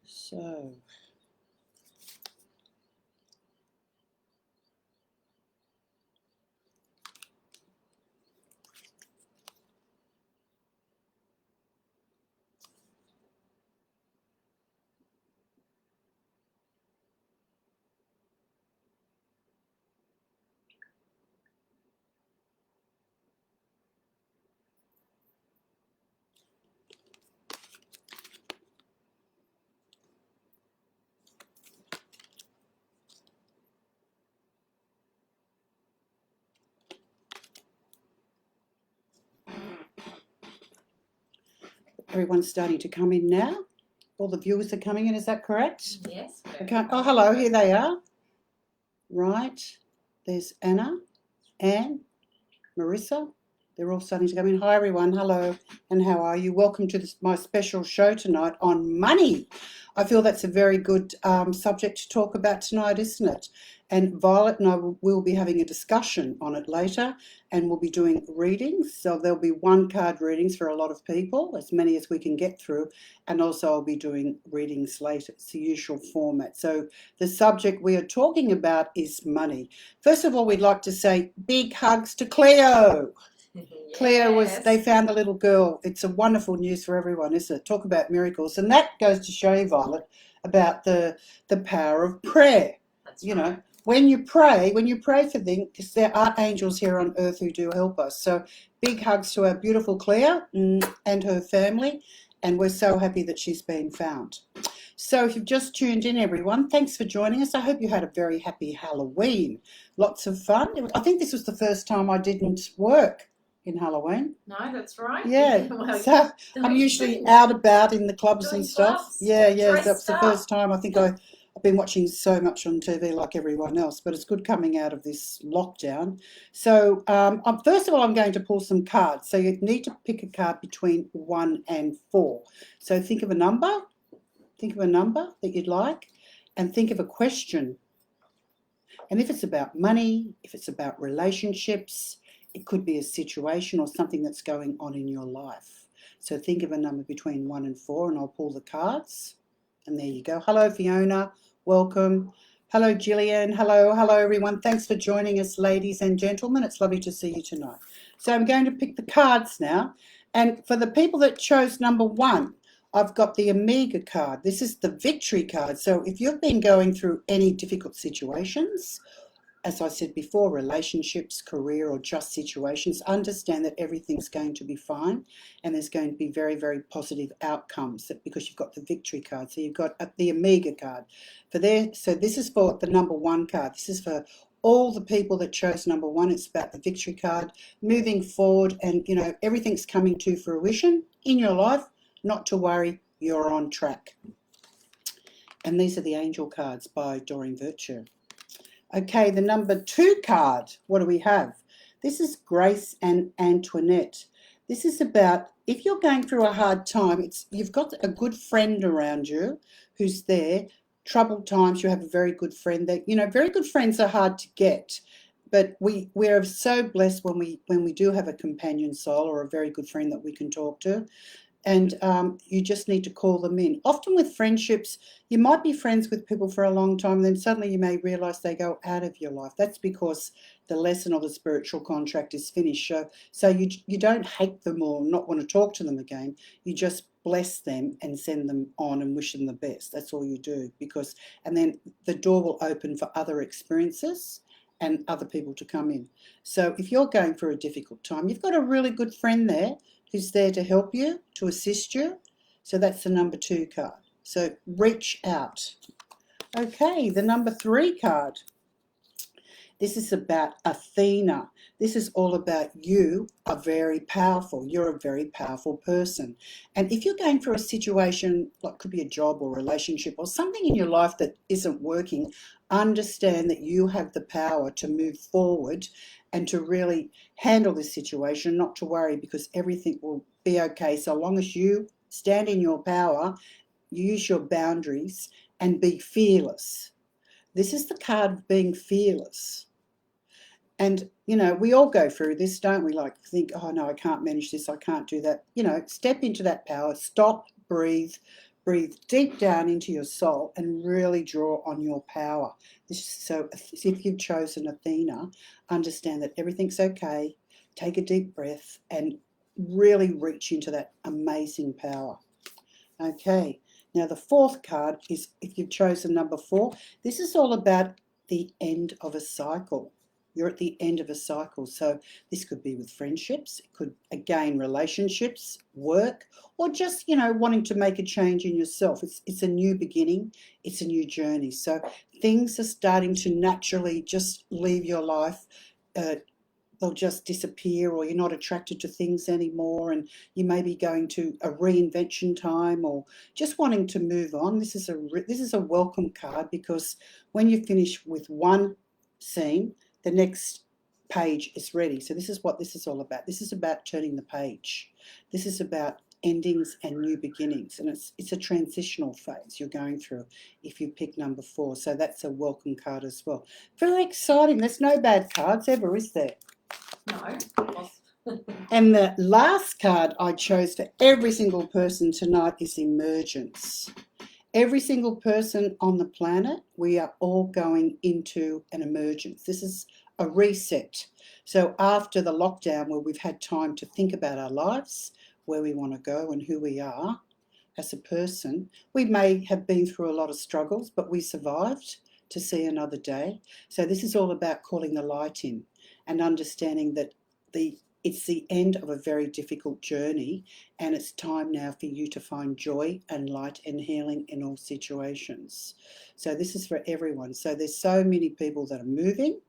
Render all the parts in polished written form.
So, everyone's starting to come in now. All the viewers are coming in, is that correct? Yes. Okay. Oh, hello, here they are. Right. There's Anna, Anne, Marissa. They're all starting to come in. Hi, everyone. Hello, and how are you? Welcome to my special show tonight on money. I feel that's a very good subject to talk about tonight, isn't it? And Violet and I will be having a discussion on it later, and we'll be doing readings. So there'll be one-card readings for a lot of people, as many as we can get through, and also I'll be doing readings later. It's the usual format. So the subject we are talking about is money. First of all, we'd like to say big hugs to Cleo. Yes. Claire they found the little girl. It's a wonderful news for everyone, isn't it? Talk about miracles. And that goes to show you, Violet, about the power of prayer. That's you right. know, when you pray for things, because there are angels here on earth who do help us. So big hugs to our beautiful Claire and her family. And we're so happy that she's been found. So if you've just tuned in, everyone, thanks for joining us. I hope you had a very happy Halloween. Lots of fun. I think this was the first time I didn't work in Halloween. No, that's right. Yeah. Well, so I'm usually out about in the clubs and stuff. Clubs, yeah. That's the up. first time. I think I've been watching so much on TV like everyone else, but it's good coming out of this lockdown. So first of all, I'm going to pull some cards. So you need to pick a card between 1 and 4. So think of a number. Think of a number that you'd like, and think of a question. And if it's about money, if it's about relationships, it could be a situation or something that's going on in your life. So think of a number between 1 and 4, and I'll pull the cards. And there you go. Hello, Fiona. Welcome. Hello, Gillian. Hello, everyone. Thanks for joining us, ladies and gentlemen. It's lovely to see you tonight. So I'm going to pick the cards now. And for the people that chose number 1, I've got the Omega card. This is the victory card. So if you've been going through any difficult situations, as I said before, relationships, career, or just situations, understand that everything's going to be fine and there's going to be very, very positive outcomes because you've got the victory card. So you've got the Omega card. So this is for the number 1 card. This is for all the people that chose number 1. It's about the victory card, moving forward, and everything's coming to fruition in your life. Not to worry, you're on track. And these are the angel cards by Doreen Virtue. Okay, the number 2 card, what do we have? This is Grace and Antoinette. This is about if you're going through a hard time, you've got a good friend around you who's there. Troubled times, you have a very good friend. Very good friends are hard to get, but we're so blessed when we do have a companion soul or a very good friend that we can talk to. And you just need to call them in. Often with friendships, you might be friends with people for a long time, and then suddenly you may realise they go out of your life. That's because the lesson or the spiritual contract is finished. So you don't hate them or not want to talk to them again. You just bless them and send them on and wish them the best. That's all you do, and then the door will open for other experiences and other people to come in. So if you're going through a difficult time, you've got a really good friend there who's there to help you, to assist you. So that's the number 2 card. So reach out. Okay, the number 3 card. This is about Athena. This is all about you are very powerful. You're a very powerful person. And if you're going through a situation, like could be a job or relationship or something in your life that isn't working, understand that you have the power to move forward and to really handle this situation, not to worry, because everything will be okay so long as you stand in your power, use your boundaries, and be fearless. This is the card of being fearless. And, you know, we all go through this, don't we? Like think, oh no, I can't manage this, I can't do that. You know, step into that power, stop, breathe deep down into your soul and really draw on your power. So if you've chosen Athena, understand that everything's okay. Take a deep breath and really reach into that amazing power. Okay, now the fourth card is, if you've chosen number 4, this is all about the end of a cycle. You're at the end of a cycle. So this could be with friendships, it could, again, relationships, work, or just, you know, wanting to make a change in yourself. It's a new beginning, it's a new journey. So things are starting to naturally just leave your life. They'll just disappear, or you're not attracted to things anymore, and you may be going to a reinvention time or just wanting to move on. This is a welcome card, because when you finish with one scene, the next page is ready. So this is what this is all about. This is about turning the page. This is about endings and new beginnings, and it's a transitional phase you're going through if you pick number 4. So that's a welcome card as well. Very exciting. There's no bad cards ever, is there? No. And the last card I chose for every single person tonight is Emergence. Every single person on the planet, we are all going into an emergence. This is a reset. So after the lockdown, where we've had time to think about our lives, where we want to go and who we are as a person, we may have been through a lot of struggles, but we survived to see another day. So this is all about calling the light in and understanding that it's the end of a very difficult journey, and it's time now for you to find joy and light and healing in all situations. So this is for everyone. So there's so many people that are moving,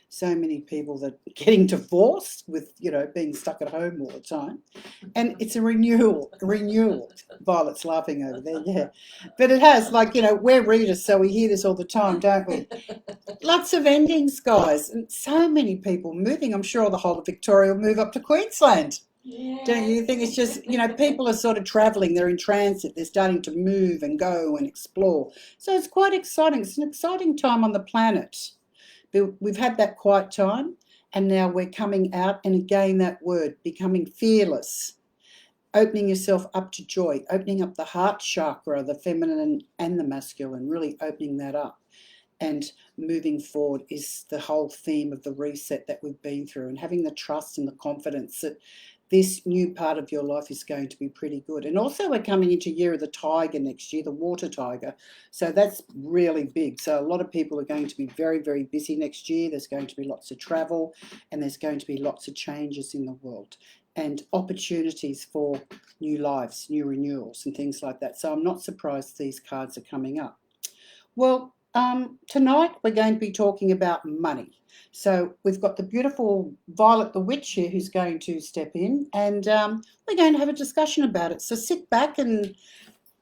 so many people that are getting divorced with, you know, being stuck at home all the time. And it's a renewal. Violet's laughing over there, yeah. But it has, like, you know, we're readers, so we hear this all the time, don't we? Lots of endings, guys, and so many people moving. I'm sure the whole of Victoria will move up to Queensland. Yeah. Don't you think? It's just, you know, people are sort of travelling, they're in transit, they're starting to move and go and explore. So it's quite exciting. It's an exciting time on the planet. We've had that quiet time, and now we're coming out, and again, that word, becoming fearless, opening yourself up to joy, opening up the heart chakra, the feminine and the masculine, really opening that up. And moving forward is the whole theme of the reset that we've been through, and having the trust and the confidence that this new part of your life is going to be pretty good. And also we're coming into Year of the Tiger next year, the water tiger. So that's really big. So a lot of people are going to be very, very busy next year. There's going to be lots of travel, and there's going to be lots of changes in the world and opportunities for new lives, new renewals and things like that. So I'm not surprised these cards are coming up. Well, tonight we're going to be talking about money. So we've got the beautiful Violet the Witch here who's going to step in, and we're going to have a discussion about it. So sit back and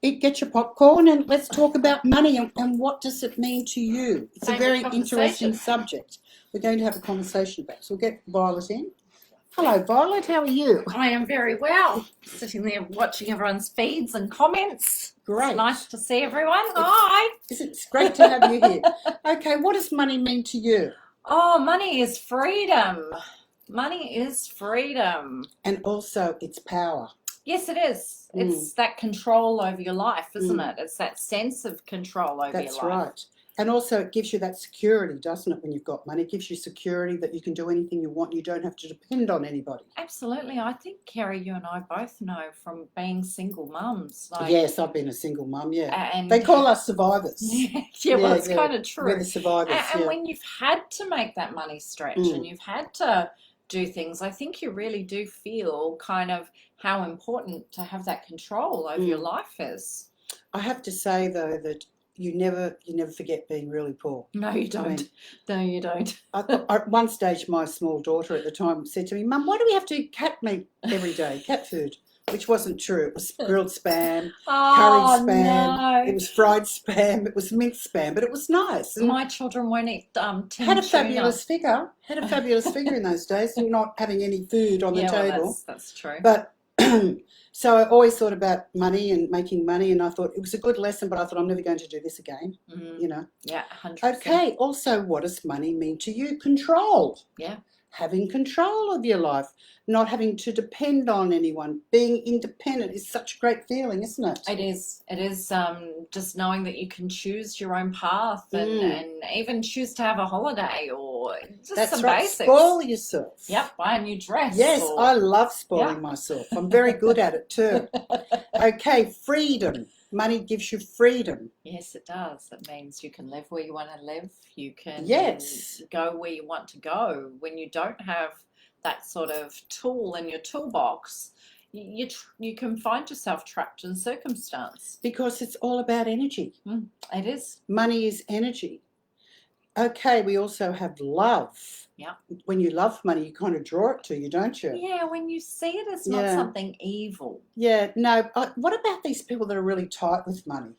get your popcorn, and let's talk about money and what does it mean to you. It's a very interesting subject. We're going to have a conversation about it. So we'll get Violet in. Hello, Violet. How are you? I am very well. Sitting there watching everyone's feeds and comments. Great. It's nice to see everyone. Hi. It's great to have you here. Okay, what does money mean to you? Oh, money is freedom. Money is freedom. And also it's power. Yes, it is. It's that control over your life, isn't it? It's that sense of control over your life. That's right. And also it gives you that security, doesn't it, when you've got money? It gives you security that you can do anything you want. You don't have to depend on anybody. Absolutely. I think, Kerrie, you and I both know from being single mums. Like, yes, I've been a single mum, yeah. And they call us survivors. Yeah, well, it's kind of true. We're the survivors, and when you've had to make that money stretch and you've had to do things, I think you really do feel kind of how important to have that control over your life is. I have to say, though, that you never forget being really poor. No, you don't. No, you don't. At one stage, my small daughter at the time said to me, "Mum, why do we have to eat cat meat every day, cat food?" Which wasn't true. It was grilled spam, curried spam, no. It was fried spam, it was minced spam, but it was nice. And my children won't eat had a fabulous figure. Had a fabulous figure in those days, and not having any food on the table. Well, that's true. But So I always thought about money and making money, and I thought it was a good lesson, but I thought I'm never going to do this again, you know. Yeah, 100%. Okay, also, what does money mean to you? Control. Yeah. Having control of your life, not having to depend on anyone. Being independent is such a great feeling, isn't it? It is. It is just knowing that you can choose your own path and even choose to have a holiday or just That's some right. basics. Spoil yourself. Yep, buy a new dress. Yes, or... I love spoiling myself. I'm very good at it too. Okay, freedom. Money gives you freedom. Yes, it does. It means you can live where you want to live. You can Yes. go where you want to go. When you don't have that sort of tool in your toolbox, you can find yourself trapped in circumstance. Because it's all about energy. It is. Money is energy. Okay, we also have love. Yeah. When you love money, you kind of draw it to you, don't you? Yeah, when you see it as not something evil. Yeah, no. What about these people that are really tight with money?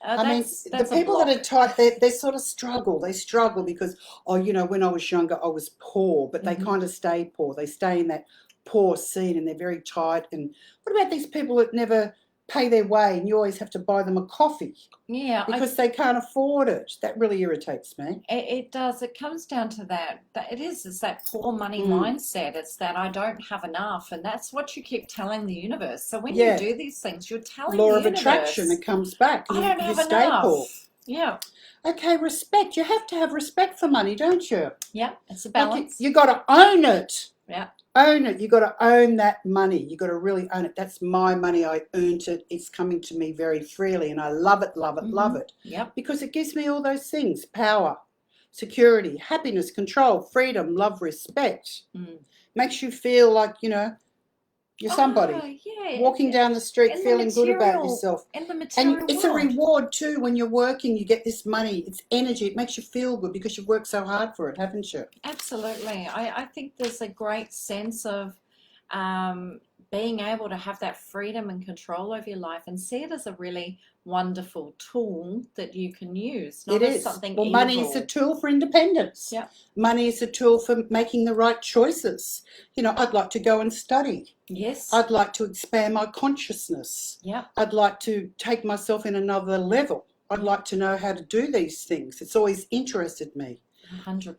I mean, the people that are tight, they sort of struggle. They struggle because, when I was younger, I was poor, but they kind of stay poor. They stay in that poor scene and they're very tight. And what about these people that never pay their way and you always have to buy them a coffee? Yeah. Because they can't afford it. That really irritates me. It does. It comes down to that. It's that poor money mindset. It's that I don't have enough. And that's what you keep telling the universe. So when you do these things, you're telling the universe. Law of attraction, it comes back. I don't have enough. Poor. Yeah. Okay, respect. You have to have respect for money, don't you? Yeah, it's a balance. You got to own it. Yeah. Own it. You got to own that money. You got to really own it. That's my money. I earned it. It's coming to me very freely, and I love it, love it, love it. Yep. Because it gives me all those things: power, security, happiness, control, freedom, love, respect. Makes you feel like you're somebody. Walking down the street feeling good about yourself. In the material and it's a reward too when you're working, you get this money. It's energy. It makes you feel good because you've worked so hard for it, haven't you? Absolutely. I think there's a great sense of being able to have that freedom and control over your life and see it as a really wonderful tool that you can use, not as something evil. Money is a tool for independence. Yeah. Money is a tool for making the right choices. I'd like to go and study. Yes. I'd like to expand my consciousness. Yeah. I'd like to take myself in another level. I'd like to know how to do these things. It's always interested me. 100%.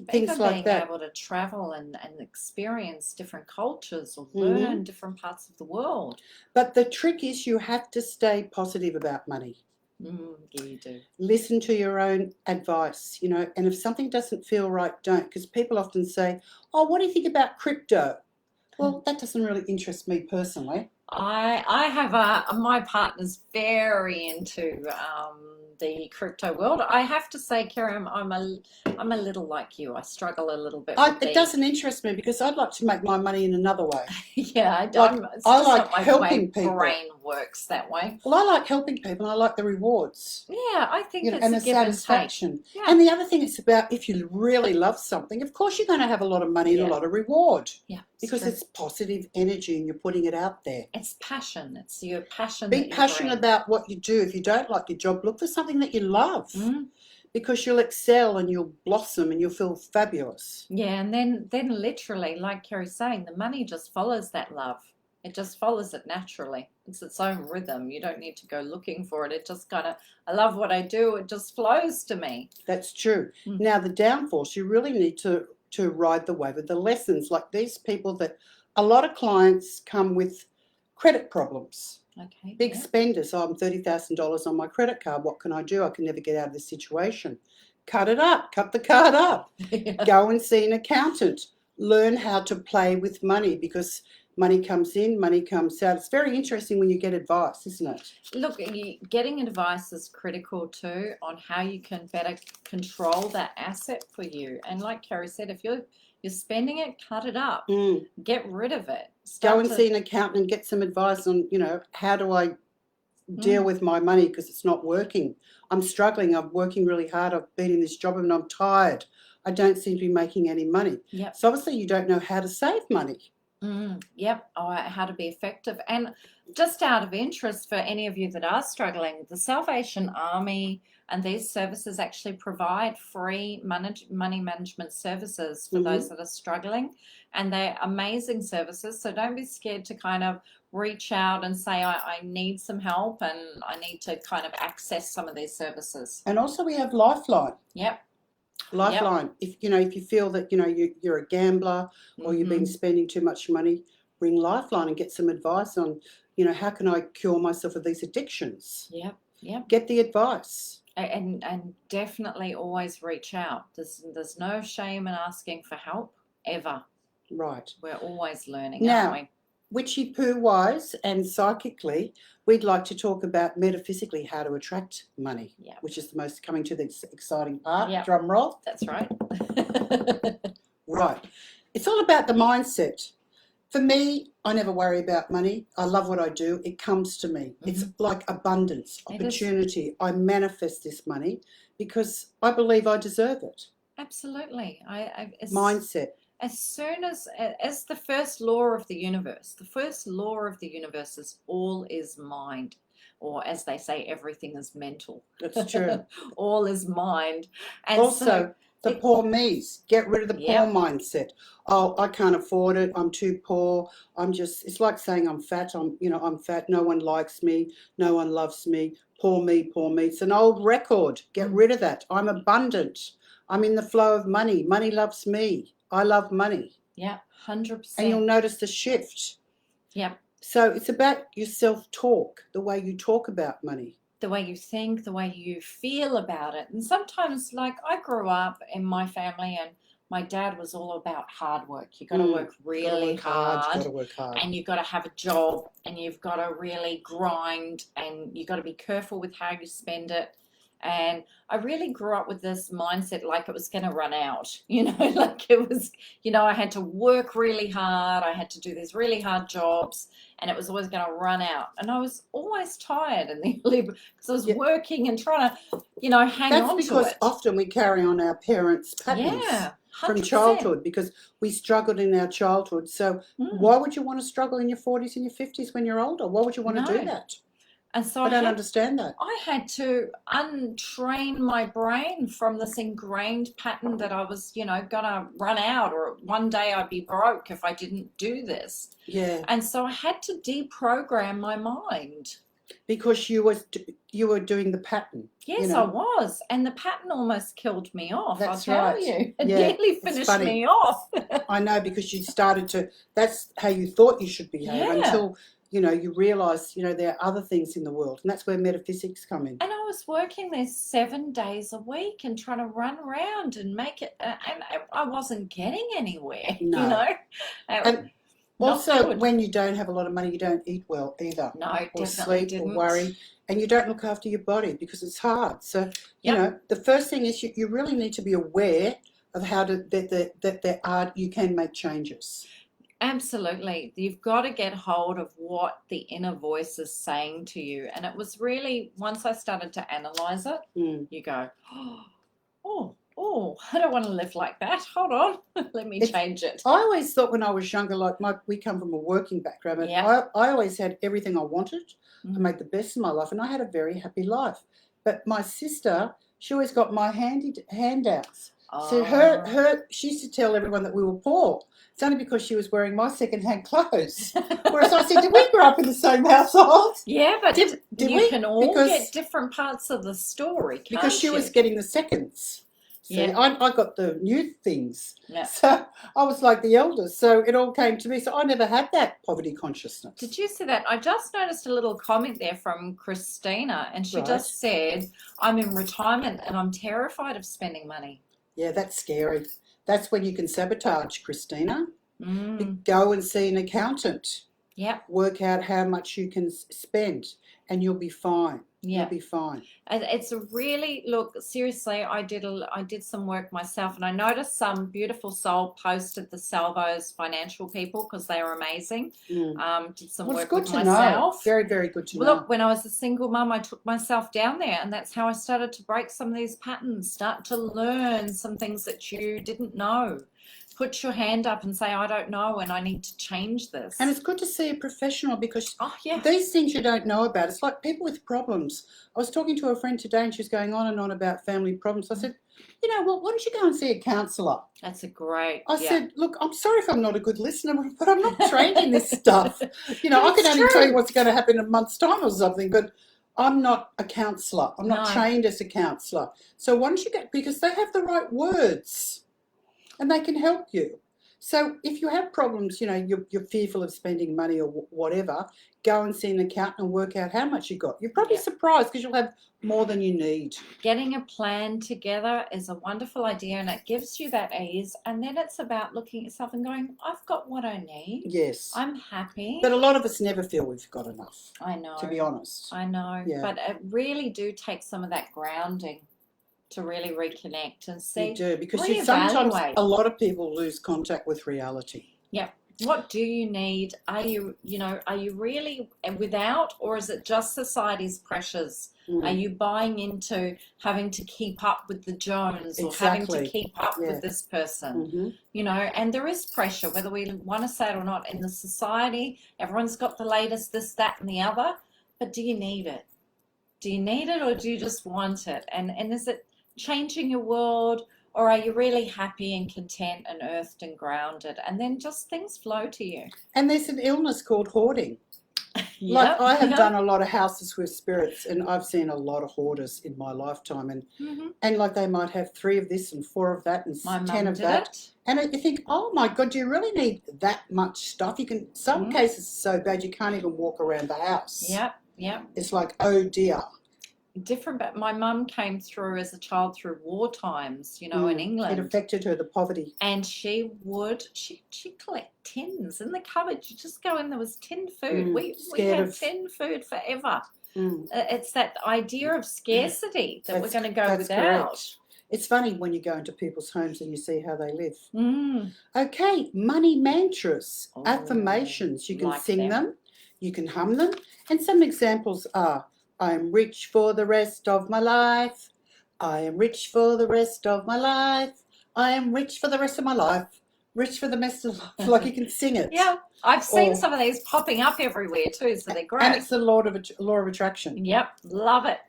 Things even like being that. able to travel and experience different cultures or learn different parts of the world. But the trick is you have to stay positive about money. Yeah, you do. Listen to your own advice, and if something doesn't feel right, don't. Because people often say, oh, what do you think about crypto? Well, that doesn't really interest me personally. I have my partner's very into the crypto world. I have to say, Kerrie, I'm a little like you. I struggle a little bit. It doesn't interest me because I'd like to make my money in another way. Yeah, I like helping people. My brain works that way. Well, I like helping people. And I like the rewards. Yeah, I think it's and a the give satisfaction. And take. Yeah. And the other thing is about if you really love something, of course you're going to have a lot of money and a lot of reward. Yeah, because it's positive energy and you're putting it out there. It's passion. It's your passion. Be passionate about what you do. If you don't like your job, look for something that you love. Because you'll excel and you'll blossom and you'll feel fabulous. Yeah, and then literally, like Kerrie's saying, the money just follows that love. It just follows it naturally. It's its own rhythm. You don't need to go looking for it. It just I love what I do. It just flows to me. That's true. Now, the downfalls, you really need to ride the wave of the lessons. Like these people that a lot of clients come with credit problems. Okay. Big spenders. I'm $30,000 on my credit card. What can I do? I can never get out of this situation. Cut it up. Cut the card up. Go and see an accountant. Learn how to play with money because money comes in, money comes out. It's very interesting when you get advice, isn't it? Look, getting advice is critical too on how you can better control that asset for you. And like Kerrie said, if you're spending it, cut it up. Get rid of it. Go and see an accountant and get some advice on, how do I deal with my money because it's not working. I'm struggling. I'm working really hard. I've been in this job and I'm tired. I don't seem to be making any money. Yep. So obviously you don't know how to save money. Yep. How to be effective. And just out of interest for any of you that are struggling, the Salvation Army And these services actually provide free money management services for those that are struggling. And they're amazing services. So don't be scared to kind of reach out and say, I need some help and I need to kind of access some of these services. And also we have Lifeline. Yep. Lifeline. If if you feel that you're a gambler or you've been spending too much money, ring Lifeline and get some advice on how can I cure myself of these addictions. Yep. Get the advice. And definitely always reach out. There's no shame in asking for help ever. Right. We're always learning, now, aren't we? Witchy poo wise and psychically, we'd like to talk about metaphysically how to attract money, which is the most coming to the exciting part. Drum roll. That's right. Right. It's all about the mindset. For me, I never worry about money. I love what I do. It comes to me. It's like abundance, opportunity. I manifest this money because I believe I deserve it. Absolutely. Mindset. As soon as the first law of the universe is all is mind, or as they say, everything is mental. That's true. All is mind. And also, the poor me's. Get rid of the poor mindset. Oh, I can't afford it. I'm too poor. It's like saying I'm fat. I'm fat. No one likes me. No one loves me. Poor me, poor me. It's an old record. Get rid of that. I'm abundant. I'm in the flow of money. Money loves me. I love money. Yeah, 100%. And you'll notice the shift. Yeah. So it's about your self-talk, the way you talk about money. The way you think, the way you feel about it. And sometimes, like, I grew up in my family and my dad was all about hard work. You got to work really hard. You got to work hard. And you've got to have a job and you've got to really grind and you've got to be careful with how you spend it. And I really grew up with this mindset like it was going to run out, like it was, I had to work really hard. I had to do these really hard jobs and it was always going to run out. And I was always tired in the early because I was working and trying to, hang on to it. That's because often we carry on our parents' patterns from childhood because we struggled in our childhood. So why would you want to struggle in your 40s and your 50s when you're older? Why would you want to do that? And so I don't understand that. I had to untrain my brain from this ingrained pattern that I was, going to run out or one day I'd be broke if I didn't do this. Yeah. And so I had to deprogram my mind. Because you were doing the pattern. Yes, I was. And the pattern almost killed me off, I'll tell you. It nearly finished me off. I know, because you started to, that's how you thought you should behave until you realise, there are other things in the world, and that's where metaphysics come in. And I was working there 7 days a week and trying to run around and make it, and I wasn't getting anywhere, And also, when you don't have a lot of money, you don't eat well either. No, or sleep or worry, and you don't look after your body because it's hard. So, the first thing is you really need to be aware of how that you can make changes. Absolutely. You've got to get hold of what the inner voice is saying to you. And it was really, once I started to analyze it, you go, I don't want to live like that. Hold on. Let me change it. I always thought when I was younger, we come from a working background, and I always had everything I wanted. I made the best of my life, and I had a very happy life. But my sister, she always got my handouts. So she used to tell everyone that we were poor. It's only because she was wearing my second-hand clothes. Whereas I said, did we grow up in the same household? Yeah, but did you can all get different parts of the story, can't because she was getting the seconds. See, I got the new things. Yeah. So I was like the eldest. So it all came to me. So I never had that poverty consciousness. Did you see that? I just noticed a little comment there from Christina, and she just said, I'm in retirement and I'm terrified of spending money. Yeah, that's scary. That's when you can sabotage, Christina. Go and see an accountant. Yep. Work out how much you can spend and you'll be fine. Yeah. You'll be fine. It's a really, look, seriously, I did some work myself, and I noticed some beautiful soul posted the Salvo's financial people because they were amazing. Did some work with myself. Know. Very, very good to know. Look, when I was a single mum, I took myself down there, and that's how I started to break some of these patterns, start to learn some things that you didn't know. put your hand up and say, I don't know, and I need to change this. And it's good to see a professional, because oh yeah, these things you don't know about. It's like people with problems. I was talking to a friend today and she was going on and on about family problems. I said, you know what, why don't you go and see a counsellor? that's a great. I yeah. said, look, I'm sorry if I'm not a good listener, but I'm not trained in this stuff. You know, But I can it's only tell true. you what's going to happen in a month's time or something, but I'm not a counsellor. I'm not No. trained as a counsellor. So why don't you get, because they have the right words and they can help you. So if you have problems, you know, you're fearful of spending money or whatever, go and see an accountant and work out how much you got. You're probably Yep. surprised because you'll have more than you need. Getting a plan together is a wonderful idea, and it gives you that ease. And then it's about looking at yourself and going, I've got what I need. Yes. I'm happy. But a lot of us never feel we've got enough, I know. to be honest. I know. Yeah. But it really do take some of that grounding to really reconnect and see. You do, because sometimes reevaluate. a lot of people lose contact with reality. What do you need? Are you really without, or is it just society's pressures? Are you buying into having to keep up with the Jones, or having to keep up with this person? You know, and there is pressure, whether we want to say it or not, in the society. Everyone's got the latest this, that, and the other. But do you need it? Do you need it, or do you just want it? And is it changing your world? Or are you really happy and content and earthed and grounded? And then just things flow to you. And there's an illness called hoarding. Like I have done a lot of houses with spirits, and I've seen a lot of hoarders in my lifetime. And like they might have 3 of this and 4 of that and My 10 mum of did that. it. And you think, oh my God, do you really need that much stuff? You can, some cases are so bad you can't even walk around the house. Yep. It's like, oh dear. Different, but my mum came through as a child through war times, you know, in England. It affected her, the poverty. And she collect tins in the cupboard. You just go in, there was tin food. We had tin food forever. It's that idea of scarcity that we're going to go without. Correct. It's funny when you go into people's homes and you see how they live. Okay, money mantras, affirmations. You can like sing them, you can hum them. And some examples are, I'm rich for the rest of my life. I am rich for the rest of my life. I am rich for the rest of my life. Rich for the rest of life. Like you can sing it. Yeah, I've seen some of these popping up everywhere too, so they're great. And it's the law of attraction. Yep, love it.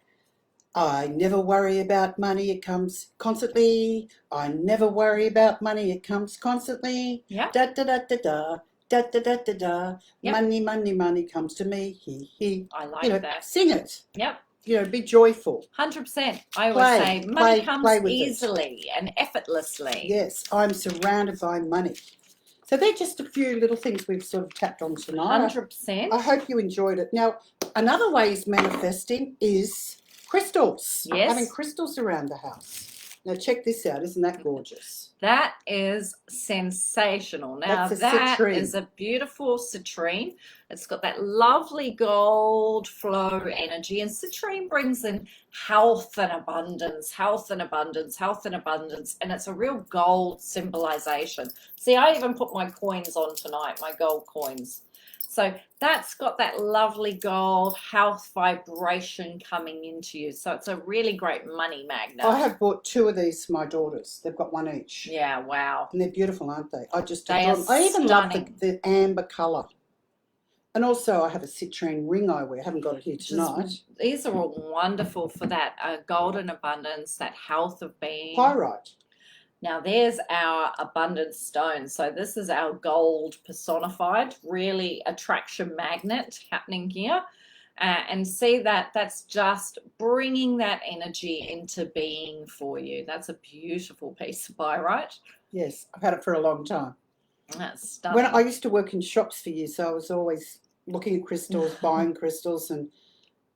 I never worry about money, it comes constantly. I never worry about money, it comes constantly. Yeah. Da da da da da. Da, da, da, da, da. Yep. Money, money, money comes to me. He, he. I like that. Sing it. Yep. You know, be joyful. 100%. I always say money comes easily and effortlessly. Yes, I'm surrounded by money. So they're just a few little things we've sort of tapped on tonight. 100%. I hope you enjoyed it. Now, another way is manifesting is crystals. Yes. Having crystals around the house. Now, check this out. Isn't that gorgeous? That is sensational. Now, that is a beautiful citrine. It's got that lovely gold flow energy, and citrine brings in health and abundance, health and abundance, health and abundance, and it's a real gold symbolization. See, I even put my coins on tonight, my gold coins. So that's got that lovely gold health vibration coming into you. So it's a really great money magnet. I have bought 2 of these for my daughters. They've got 1 each. Yeah, wow. And they're beautiful, aren't they? I just adore them. I even love the amber colour. And also I have a citrine ring I wear. I haven't got it here tonight. These are all wonderful for that golden abundance, that health of being. Pyrite. Now there's our abundance stone. So this is our gold personified, really attraction magnet happening here. And see that's just bringing that energy into being for you. That's a beautiful piece of pyrite. Yes, I've had it for a long time. That's stunning. When I used to work in shops for years, so I was always looking at crystals, buying crystals, and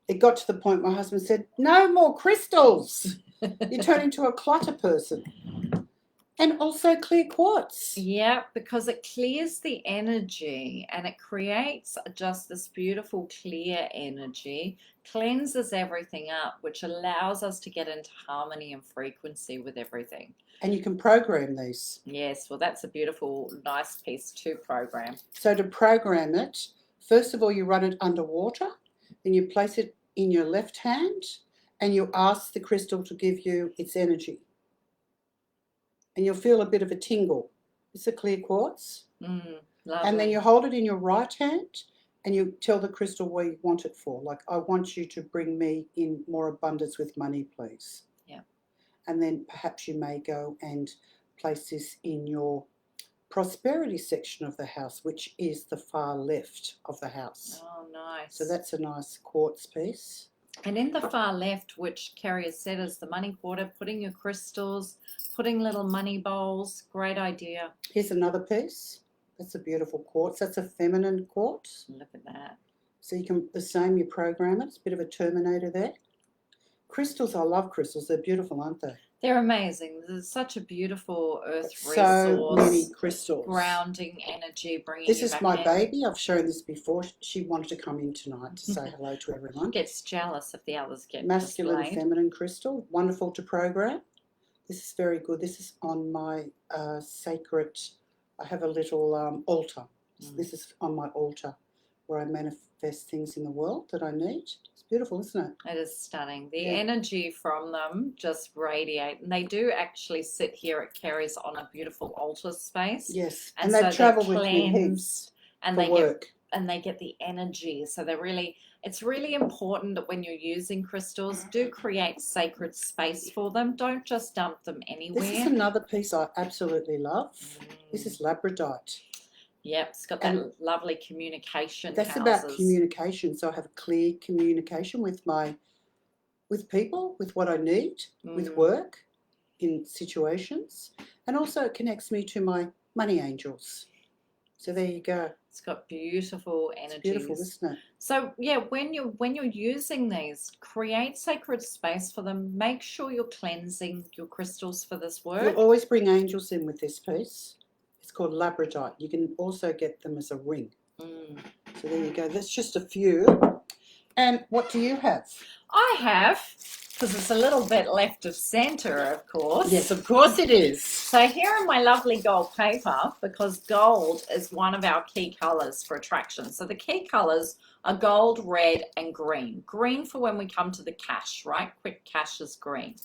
it got to the point my husband said, no more crystals. You turn into a clutter person. And also clear quartz. Yeah, because it clears the energy and it creates just this beautiful clear energy, cleanses everything up, which allows us to get into harmony and frequency with everything. And you can program these. Yes, well, that's a beautiful, nice piece to program. So to program it, first of all, you run it underwater, then you place it in your left hand and you ask the crystal to give you its energy. And you'll feel a bit of a tingle. It's a clear quartz. Lovely. And then you hold it in your right hand and you tell the crystal what you want it for. Like, I want you to bring me in more abundance with money, please. Yeah. And then perhaps you may go and place this in your prosperity section of the house, which is the far left of the house. Oh, nice. So that's a nice quartz piece. And in the far left, which Kerrie has said is the money quarter, putting your crystals, putting little money bowls. Great idea. Here's another piece. That's a beautiful quartz. That's a feminine quartz. Look at that. So you can, the same, you program it. It's a bit of a terminator there. Crystals, I love crystals. They're beautiful, aren't they? They're amazing. There's such a beautiful earth So resource. many crystals. Grounding energy, bringing This you is back my in. baby. I've shown this before. She wanted to come in tonight to say hello to everyone. Gets jealous if the others get Masculine and displayed. feminine crystal. Wonderful to program. This is very good. This is on my sacred, I have a little altar. This is on my altar where I manifest things in the world that I need. It's beautiful, isn't it? It is stunning. The Yeah. energy from them just radiate. And they do actually sit here at Kerrie's on a beautiful altar space. Yes. And And so they travel they're with me heaps cleansed and for they work. get the energy. So they're really, it's really important that when you're using crystals, do create sacred space for them. Don't just dump them anywhere. This is another piece I absolutely love. This is Labradorite. Yep, it's got that lovely communication. That's houses. about communication. So I have clear communication with people, with what I need, with work, in situations, and also it connects me to my money angels. So there you go. It's got beautiful energies. It's beautiful, isn't it? So yeah, when you're using these, create sacred space for them. Make sure you're cleansing your crystals for this work. You'll always bring angels in with this piece. It's called Labradorite. You can also get them as a ring. So there you go. That's just a few. And what do you have? I have, because it's a little bit left of center, of course. Yes, of course it is. So here are my lovely gold paper, because gold is one of our key colors for attraction. So the key colors are gold, red, and green. Green for when we come to the cash, right? Quick cash is green.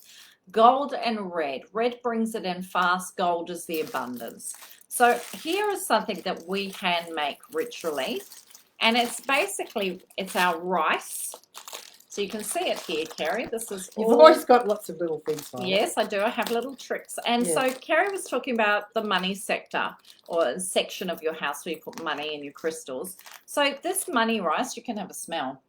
Gold and red. Red brings it in fast. Gold is the abundance. So here is something that we can make ritually. And it's basically, it's our rice. So you can see it here, Kerrie. This is You've always got lots of little things like Yes, I do. I have little tricks. And so Kerrie was talking about the money sector or section of your house where you put money and your crystals. So this money rice, you can have a smell.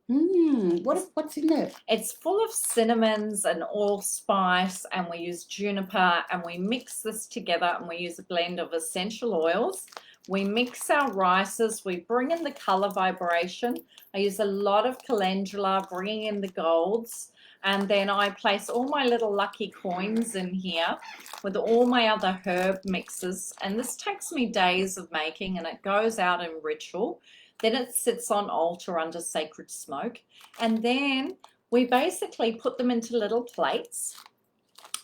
What's in there? It's full of cinnamons and allspice, and we use juniper, and we mix this together, and we use a blend of essential oils. We mix our rices, we bring in the color vibration. I use a lot of calendula, bringing in the golds, and then I place all my little lucky coins in here with all my other herb mixes, and this takes me days of making, and it goes out in ritual. Then it sits on altar under sacred smoke, and then we basically put them into little plates,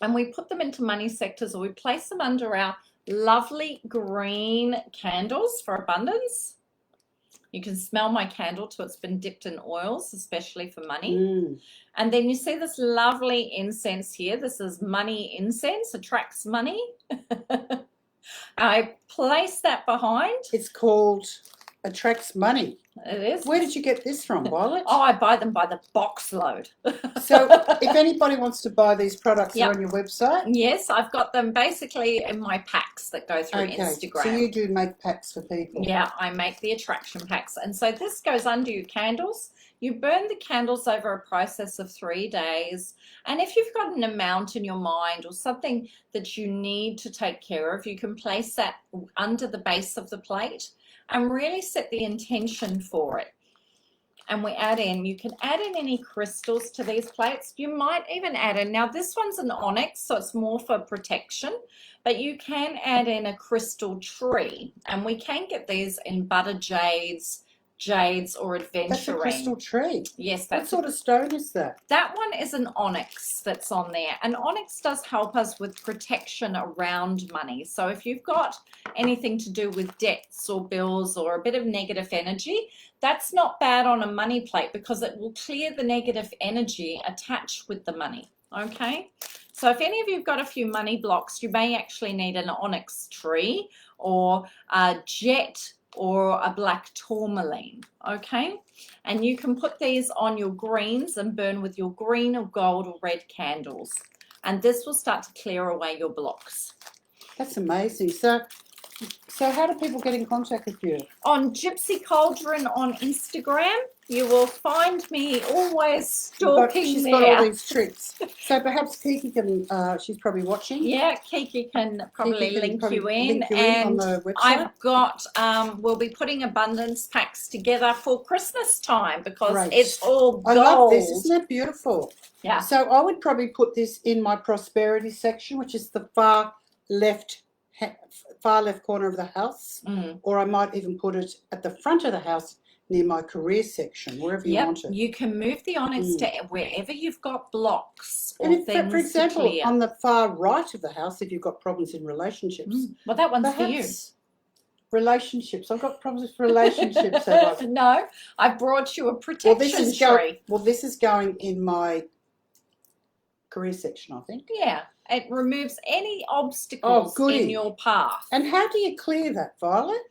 and we put them into money sectors, or we place them under our lovely green candles for abundance. You can smell my candle till it's been dipped in oils, especially for money. And then you see this lovely incense here. This is money incense, attracts money. I place that behind. It's called Attracts Money. It is. Where did you get this from, Violet? Oh, I buy them by the box load. So if anybody wants to buy these products, they're on your website? Yes, I've got them basically in my packs that go through Instagram. So you do make packs for people? Yeah, I make the attraction packs. And so this goes under your candles. You burn the candles over a process of 3 days. And if you've got an amount in your mind or something that you need to take care of, you can place that under the base of the plate and really set the intention for it. And we add in, you can add in any crystals to these plates. You might even add in, now this one's an onyx, so it's more for protection, but you can add in a crystal tree. And we can get these in butter jades or adventuring. That's a crystal tree. Yes, what sort of stone is that? That one is an onyx that's on there. And onyx does help us with protection around money. So if you've got anything to do with debts or bills or a bit of negative energy, that's not bad on a money plate because it will clear the negative energy attached with the money. Okay, So if any of you have got a few money blocks, you may actually need an onyx tree or a jet or a black tourmaline, okay? And you can put these on your greens and burn with your green or gold or red candles. And this will start to clear away your blocks. That's amazing. So how do people get in contact with you? On Gypsy Cauldron on Instagram, you will find me always stalking She's there. got all these tricks. So perhaps Kiki can, she's probably watching. Yeah, Kiki can probably link you in. On the website. I've got, we'll be putting abundance packs together for Christmas time because it's all gold. I love this. Isn't that beautiful? Yeah. So I would probably put this in my prosperity section, which is the far left corner of the house, or I might even put it at the front of the house near my career section, wherever you want it. You can move the onyx to wherever you've got blocks or and things for example, to clear. on the far right of the house, if you've got problems in relationships. Well, that one's for you. Relationships. I've got problems with relationships. No, I brought you a protection tree. This is going in my career section, I think. Yeah, it removes any obstacles in your path. And how do you clear that, Violet?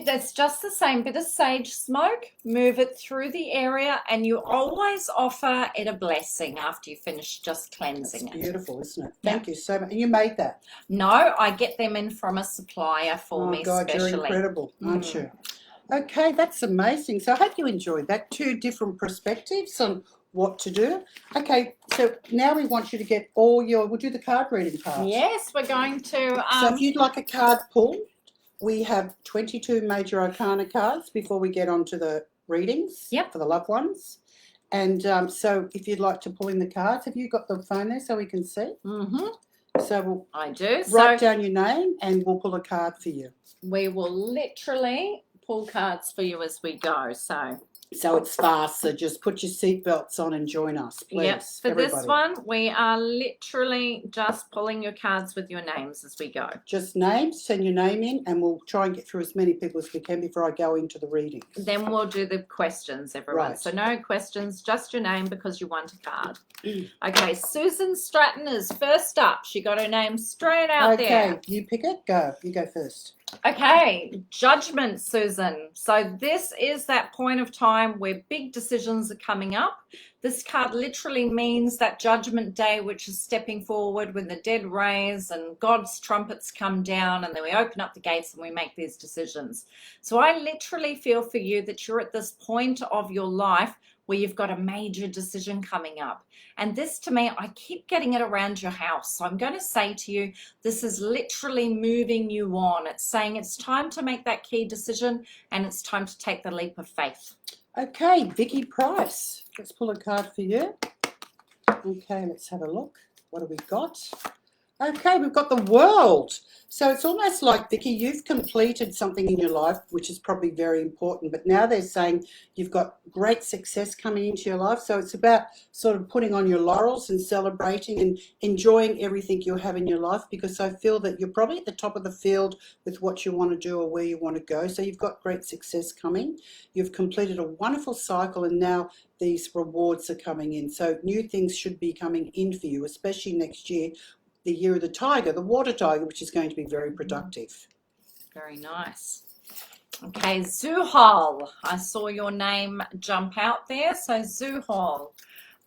That's just the same bit of sage smoke. Move it through the area, and you always offer it a blessing after you finish just cleansing it. Beautiful, isn't it? Thank you so much. And you made that? No, I get them in from a supplier for me. Oh God, specially. You're incredible, aren't you? Okay, that's amazing. So I hope you enjoyed that. 2 different perspectives on what to do. Okay, so now we want you to get we'll do the card reading part. Yes, we're going to. So if you'd like a card pull, we have 22 major arcana cards before we get on to the readings for the loved ones. And so if you'd like to pull in the cards, have you got the phone there so we can see? So I do. Write down your name and we'll pull a card for you. We will literally pull cards for you as we go. So it's fast, so just put your seatbelts on and join us, please. Yep. For this one, we are literally just pulling your cards with your names as we go. Just names, send your name in, and we'll try and get through as many people as we can before I go into the reading. Then we'll do the questions, everyone. So no questions, just your name because you want a card. Okay, Susan Stratton is first up. She got her name straight out there. Okay, you pick it. Go. You go first. Okay, judgment, Susan. So this is that point of time where big decisions are coming up. This card literally means that judgment day, which is stepping forward when the dead raise and God's trumpets come down, and then we open up the gates and we make these decisions. So I literally feel for you that you're at this point of your life where you've got a major decision coming up. And this, to me, I keep getting it around your house. So I'm going to say to you, this is literally moving you on. It's saying it's time to make that key decision and it's time to take the leap of faith. Okay, Vicky Price. Let's pull a card for you. Okay, let's have a look. What have we got? Okay, we've got the World. So it's almost like, Vicky, you've completed something in your life, which is probably very important, but now they're saying you've got great success coming into your life. So it's about sort of putting on your laurels and celebrating and enjoying everything you have in your life, because I feel that you're probably at the top of the field with what you want to do or where you want to go. So you've got great success coming. You've completed a wonderful cycle, and now these rewards are coming in. So new things should be coming in for you, especially next year, the year of the tiger, the water tiger, which is going to be very productive. Very nice. Okay, Zuhal. I saw your name jump out there. So Zuhal,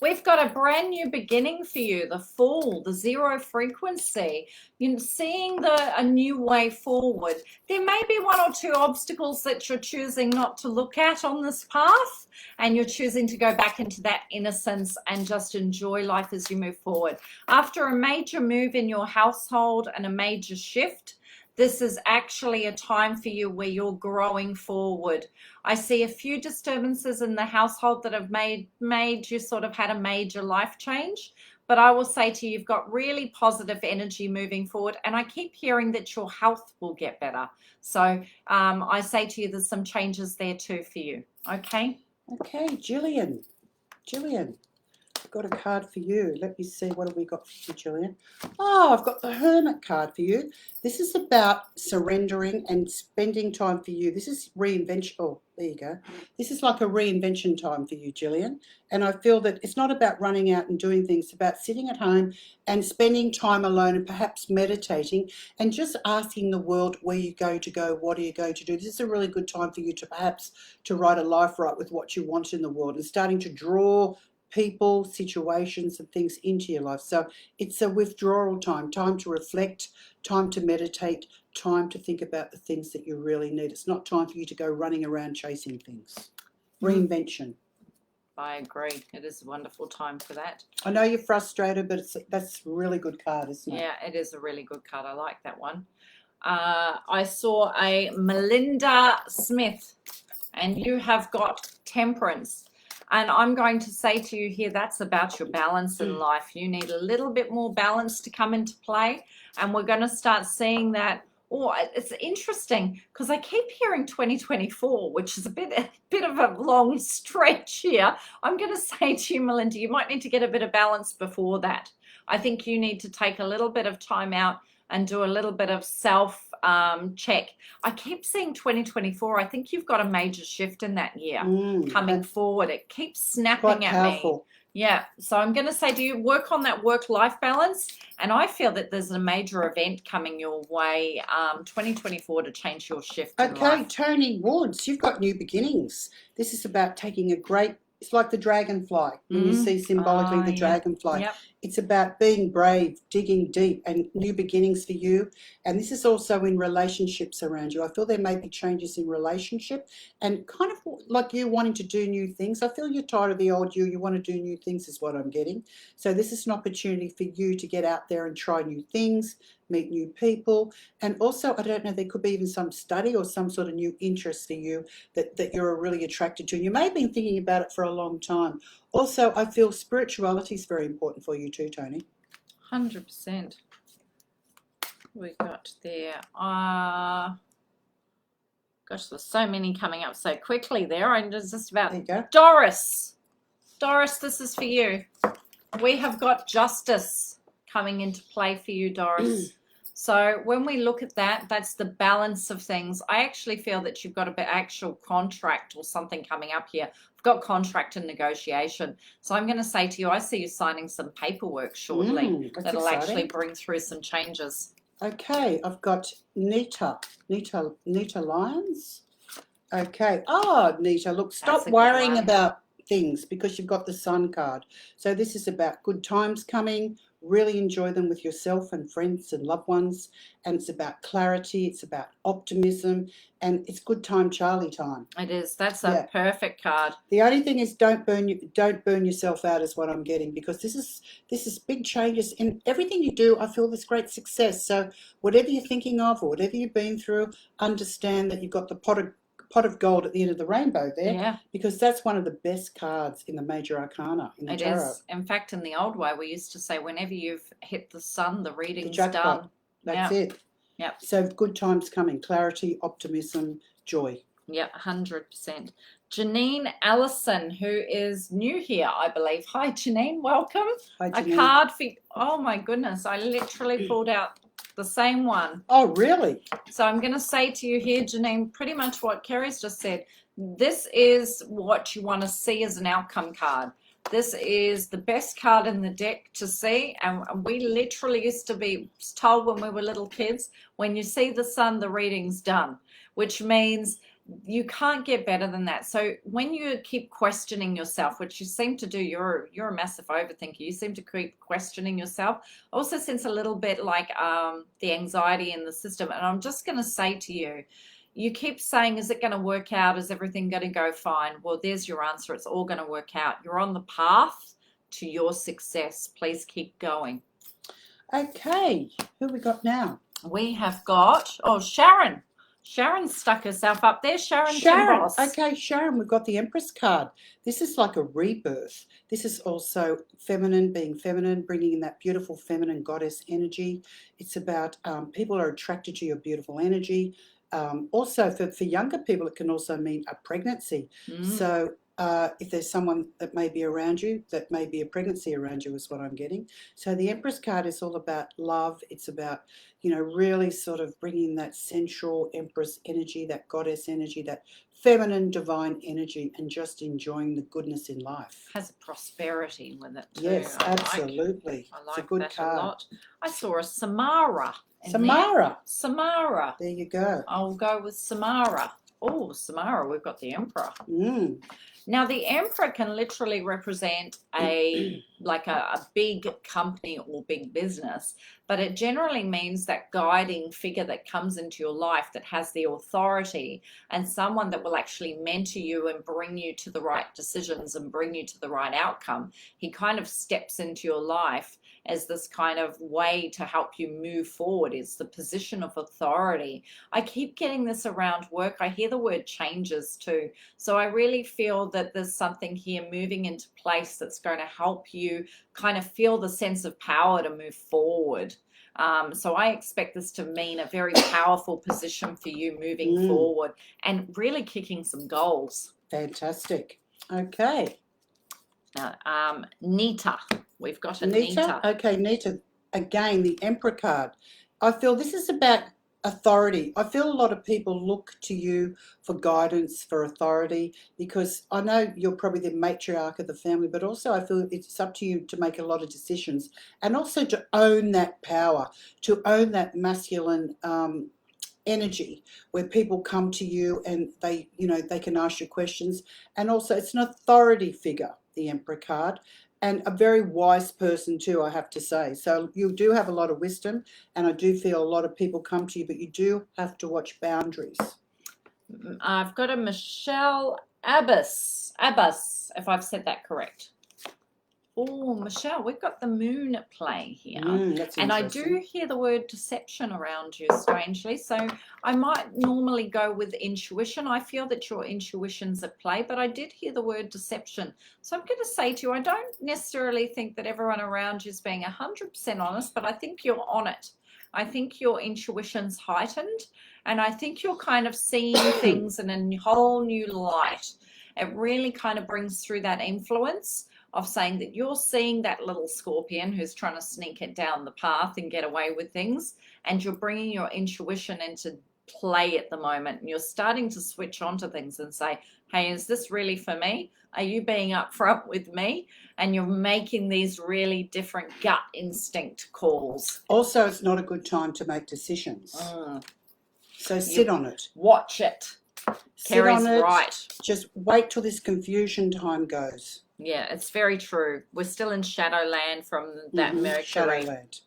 we've got a brand new beginning for you, the Fool, the zero frequency. You're seeing a new way forward. There may be 1 or 2 obstacles that you're choosing not to look at on this path, and you're choosing to go back into that innocence and just enjoy life as you move forward. After a major move in your household and a major shift, this is actually a time for you where you're growing forward. I see a few disturbances in the household that have made you sort of had a major life change. But I will say to you, you've got really positive energy moving forward. And I keep hearing that your health will get better. So I say to you, there's some changes there too for you. Okay? Okay, Gillian. got a card for you. Let me see, what have we got for you, Gillian? Oh, I've got the Hermit card for you. This is about surrendering and spending time for you. This is reinvention. Oh, there you go. This is like a reinvention time for you, Gillian. And I feel that it's not about running out and doing things. It's about sitting at home and spending time alone and perhaps meditating and just asking the world, where you're going to go, what are you going to do. This is a really good time for you to perhaps to write a life right with what you want in the world and starting to draw people, situations and things into your life. So it's a withdrawal time, time to reflect, time to meditate, time to think about the things that you really need. It's not time for you to go running around chasing things. Reinvention. I agree. It is a wonderful time for that. I know you're frustrated, but that's a really good card, isn't it? Yeah, it is a really good card. I like that one. I saw a Melinda Smith, and you have got Temperance. And I'm going to say to you here, that's about your balance in life. You need a little bit more balance to come into play. And we're going to start seeing that. Oh, it's interesting because I keep hearing 2024, which is a bit of a long stretch here. I'm going to say to you, Melinda, you might need to get a bit of balance before that. I think you need to take a little bit of time out and do a little bit of self check. I keep seeing 2024. I think you've got a major shift in that year coming forward. It keeps snapping at me. Yeah, so I'm going to say to you, work on that work-life balance, and I feel that there's a major event coming your way, 2024, to change your shift in life. Okay, Tony Woods, you've got new beginnings. This is about taking a great, it's like the dragonfly, when you see symbolically the dragonfly. Yep. It's about being brave, digging deep, and new beginnings for you. And this is also in relationships around you. I feel there may be changes in relationship and kind of like you wanting to do new things. I feel you're tired of the old you. You want to do new things is what I'm getting. So this is an opportunity for you to get out there and try new things, meet new people. And also, I don't know, there could be even some study or some sort of new interest for you that you're really attracted to. And you may have been thinking about it for a long time. Also, I feel spirituality is very important for you too, Tony. 100%. We got there. Gosh, there's so many coming up so quickly there. I'm just about. There you go. Doris. Doris, this is for you. We have got justice coming into play for you, Doris. So when we look at that, that's the balance of things. I actually feel that you've got a bit actual contract or something coming up here. I've got contract and negotiation. So I'm going to say to you, I see you signing some paperwork shortly that'll actually bring through some changes. Okay, I've got Nita Lyons. Okay. Oh, Nita, look, stop worrying about things because you've got the Sun card. So this is about good times coming. Really enjoy them with yourself and friends and loved ones. And it's about clarity. It's about optimism. And it's good time, Charlie time. It is. That's a perfect card. The only thing is don't burn yourself out is what I'm getting, because this is big changes in everything you do. I feel this great success. So whatever you're thinking of or whatever you've been through, understand that you've got the pot of gold at the end of the rainbow there, because that's one of the best cards in the major arcana in the tarot. It is. In fact, in the old way, we used to say whenever you've hit the sun, the reading's the done. That's it. Yep. So good times coming, clarity, optimism, joy. Yep, 100%. Janine Allison, who is new here, I believe. Hi, Janine. Welcome. Hi, Janine. A card for, oh my goodness, I literally pulled out the same one. Oh, really? So I'm going to say to you here, Janine, pretty much what Kerrie's just said. This is what you want to see as an outcome card. This is the best card in the deck to see, and we literally used to be told when we were little kids, when you see the sun, the reading's done, which means you can't get better than that. So when you keep questioning yourself, which you seem to do, you're a massive overthinker. You seem to keep questioning yourself. I also sense a little bit like the anxiety in the system. And I'm just going to say to you, you keep saying, is it going to work out? Is everything going to go fine? Well, there's your answer. It's all going to work out. You're on the path to your success. Please keep going. Okay. Who we got now? We have got, Sharon. Sharon stuck herself up there. Sharon. Okay, Sharon, we've got the Empress card. This is like a rebirth. This is also feminine, being feminine, bringing in that beautiful feminine goddess energy. It's about people are attracted to your beautiful energy. Also, for younger people, it can also mean a pregnancy. So if there's someone that may be around you, that may be a pregnancy around you is what I'm getting. So the Empress card is all about love. It's about, really sort of bringing that sensual Empress energy, that goddess energy, that feminine divine energy, and just enjoying the goodness in life. Has a prosperity with it too. Yes, absolutely. I It's a like good that card. a lot. I saw a Samara. Samara. Samara. There you go. I'll go with Samara. Oh, Samara, we've got the Emperor. Now, the Emperor can literally represent a big company or big business, but it generally means that guiding figure that comes into your life that has the authority, and someone that will actually mentor you and bring you to the right decisions and bring you to the right outcome. He kind of steps into your life as this kind of way to help you move forward. It's the position of authority. I keep getting this around work. I hear the word changes too. So I really feel that there's something here moving into place that's going to help you kind of feel the sense of power to move forward. So I expect this to mean a very powerful position for you moving forward and really kicking some goals. Fantastic. Okay. Now, Nita. We've got Anita. Okay, Nita. Again, the Emperor card. I feel this is about authority. I feel a lot of people look to you for guidance, for authority, because I know you're probably the matriarch of the family, but also I feel it's up to you to make a lot of decisions and also to own that power, to own that masculine energy where people come to you and they can ask you questions. And also it's an authority figure, the Emperor card, and a very wise person too, I have to say. So you do have a lot of wisdom, and I do feel a lot of people come to you, but you do have to watch boundaries. I've got a Michelle Abbas, if I've said that correct. Oh, Michelle, we've got the moon at play here. And I do hear the word deception around you, strangely. So I might normally go with intuition. I feel that your intuition's at play, but I did hear the word deception. So I'm going to say to you, I don't necessarily think that everyone around you is being 100% honest, but I think you're on it. I think your intuition's heightened, and I think you're kind of seeing things in a whole new light. It really kind of brings through that influence of saying that you're seeing that little scorpion who's trying to sneak it down the path and get away with things, and you're bringing your intuition into play at the moment, and you're starting to switch on to things and say, hey, is this really for me? Are you being upfront with me? And you're making these really different gut instinct calls. Also, it's not a good time to make decisions. So sit on it. Watch it. Kerrie's right. Just wait till this confusion time goes. Yeah, it's very true. We're still in Shadowland from that Mercury. Shadowland.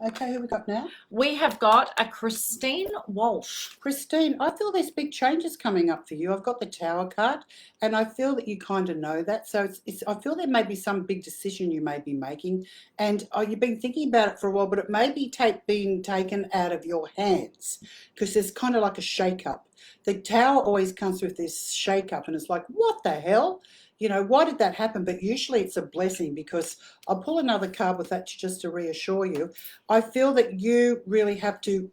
Okay, who we got now? We have got a Christine Walsh. Christine, I feel there's big changes coming up for you. I've got the Tower card, and I feel that you kind of know that. So I feel there may be some big decision you may be making, and you've been thinking about it for a while, but it may be being taken out of your hands because there's kind of like a shake-up. The Tower always comes with this shake-up, and it's like, what the hell? Why did that happen? But usually it's a blessing, because I'll pull another card with that just to reassure you. I feel that you really have to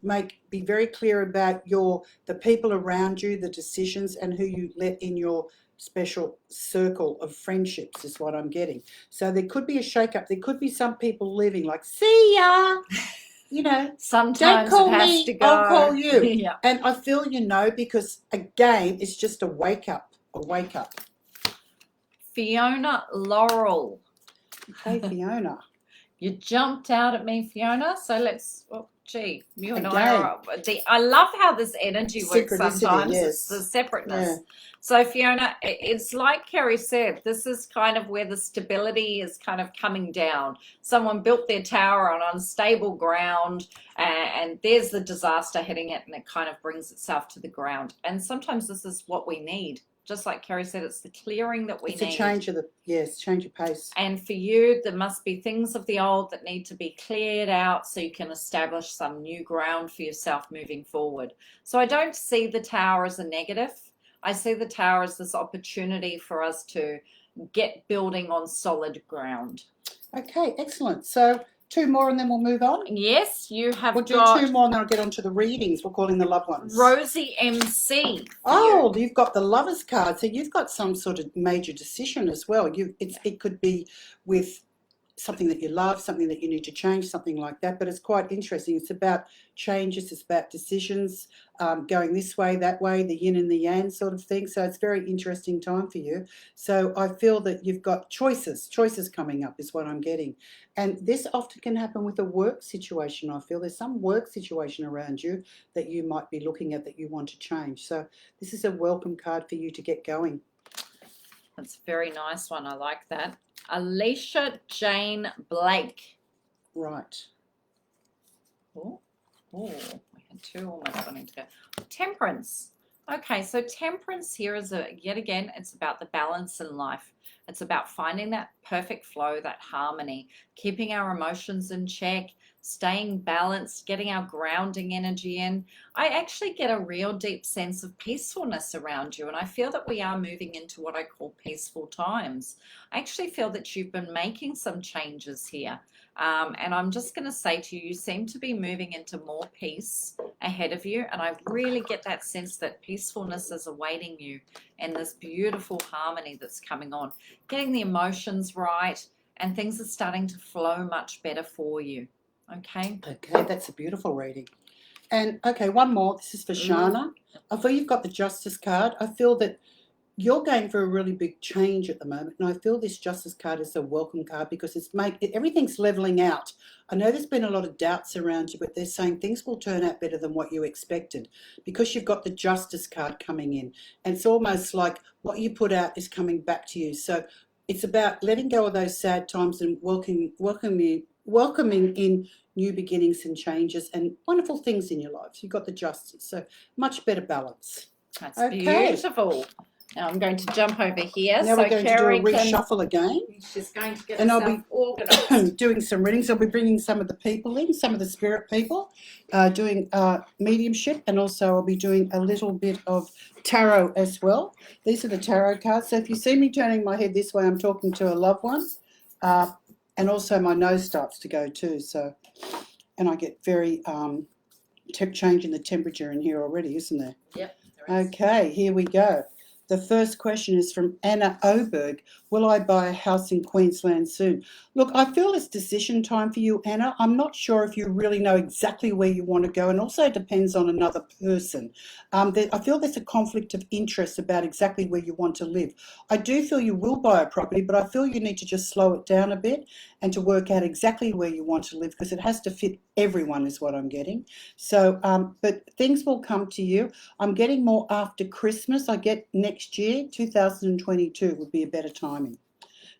be very clear about the people around you, the decisions, and who you let in your special circle of friendships is what I'm getting. So there could be a shake-up. There could be some people leaving like, see ya. Sometimes don't call it has me, to go. I'll call you. Yeah. And I feel because, again, it's just a wake-up. Fiona Laurel. Hey, Fiona. You jumped out at me, Fiona. So you and I are. I love how this energy works sometimes. Yes. It's the separateness. Yeah. So, Fiona, it's like Kerrie said, this is kind of where the stability is kind of coming down. Someone built their tower on unstable ground, and there's the disaster hitting it, and it kind of brings itself to the ground. And sometimes this is what we need. Just like Kerrie said, it's the clearing that we need. It's change of pace. And for you, there must be things of the old that need to be cleared out so you can establish some new ground for yourself moving forward. So I don't see the Tower as a negative. I see the Tower as this opportunity for us to get building on solid ground. Okay, excellent. So 2 more and then we'll move on. Yes, you have We'll do got 2 more and then I'll get on to the readings. We're calling the loved ones. Rosie MC. Oh, you've got the lovers card. So you've got some sort of major decision as well. It could be with something that you love, something that you need to change, something like that. But it's quite interesting. It's about changes, it's about decisions, going this way, that way, the yin and the yang sort of thing. So it's a very interesting time for you. So I feel that you've got choices coming up is what I'm getting. And this often can happen with a work situation. I feel there's some work situation around you that you might be looking at that you want to change. So this is a welcome card for you to get going. That's a very nice one. I like that. Alicia Jane Blake. Right. Oh, we had 2 almost wanting to go. Temperance. Okay, so temperance here is yet again, it's about the balance in life. It's about finding that perfect flow, that harmony, keeping our emotions in check, staying balanced, getting our grounding energy in. I actually get a real deep sense of peacefulness around you, and I feel that we are moving into what I call peaceful times. I actually feel that you've been making some changes here. And I'm just going to say to you, you seem to be moving into more peace ahead of you. And I really get that sense that peacefulness is awaiting you and this beautiful harmony that's coming on. Getting the emotions right and things are starting to flow much better for you. Okay? Okay, that's a beautiful reading. And okay, one more. This is for Shana. I feel you've got the Justice card. I feel that you're going for a really big change at the moment, and I feel this Justice card is a welcome card because everything's leveling out. I know there's been a lot of doubts around you, but they're saying things will turn out better than what you expected because you've got the Justice card coming in, and it's almost like what you put out is coming back to you. So it's about letting go of those sad times and welcoming in new beginnings and changes and wonderful things in your life. You've got the Justice, so much better balance. That's beautiful. Now I'm going to jump over here. Now we're going Kerrie to do a reshuffle again. She's going to get and herself I'll be organised. doing some readings. I'll be bringing some of the people in, some of the spirit people, doing mediumship, and also I'll be doing a little bit of tarot as well. These are the tarot cards. So if you see me turning my head this way, I'm talking to a loved one, and also my nose starts to go too. So, and I get very changing the temperature in here already, isn't there? Yep. There is. Okay, here we go. The first question is from Anna Oberg. Will I buy a house in Queensland soon? Look, I feel it's decision time for you, Anna. I'm not sure if you really know exactly where you want to go, and also it depends on another person. I feel there's a conflict of interest about exactly where you want to live. I do feel you will buy a property, but I feel you need to just slow it down a bit and to work out exactly where you want to live because it has to fit everyone is what I'm getting. So, but things will come to you. I'm getting more after Christmas. I get next year, 2022 would be a better timing.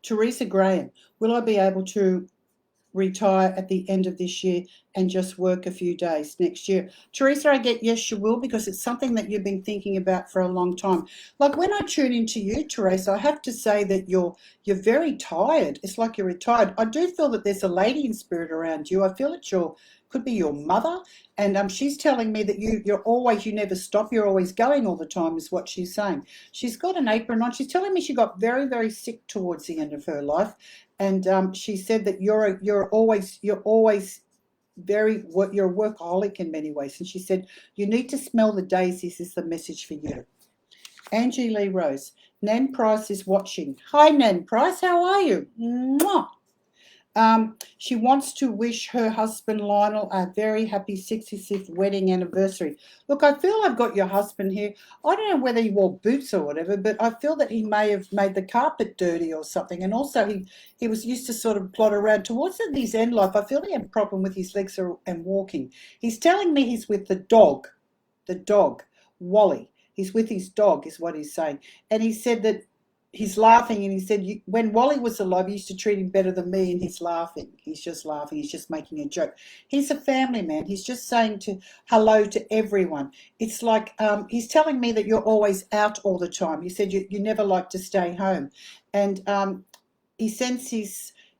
Teresa Graham, will I be able to retire at the end of this year and just work a few days next year? Teresa, I get yes, you will, because it's something that you've been thinking about for a long time. Like when I tune into you, Teresa, I have to say that you're very tired. It's like you're retired. I do feel that there's a lady in spirit around you. I feel it could be your mother, and she's telling me that you never stop, you're always going all the time is what she's saying. She's got an apron on. She's telling me she got very, very sick towards the end of her life, and she said that you're always you're a workaholic in many ways, and she said you need to smell the daisies is the message for you. Angie Lee Rose, Nan Price is watching. Hi Nan Price, how are you? Mwah. She wants to wish her husband Lionel a very happy 65th wedding anniversary. Look, I feel I've got your husband here. I don't know whether he wore boots or whatever, but I feel that he may have made the carpet dirty or something. And also he was used to sort of plod around. Towards his end life, I feel he had a problem with his legs and walking. He's telling me he's with the dog, Wally. He's with his dog is what he's saying. And he said that he's laughing, and he said when Wally was alive, he used to treat him better than me, and he's laughing. He's just laughing. He's just making a joke. He's a family man. He's just saying hello to everyone. It's like he's telling me that you're always out all the time. He said you never like to stay home. And he sends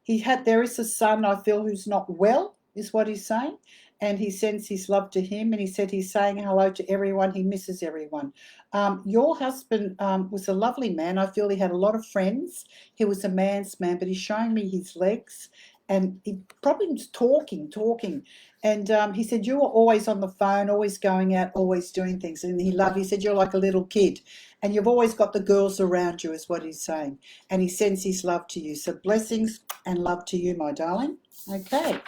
there is a son, I feel, who's not well, is what he's saying. And he sends his love to him, and he said he's saying hello to everyone. He misses everyone. Your husband was a lovely man. I feel he had a lot of friends. He was a man's man, but he's showing me his legs, and he probably was talking. And he said, you were always on the phone, always going out, always doing things. And he said, you're like a little kid and you've always got the girls around you, is what he's saying. And he sends his love to you. So blessings and love to you, my darling. Okay.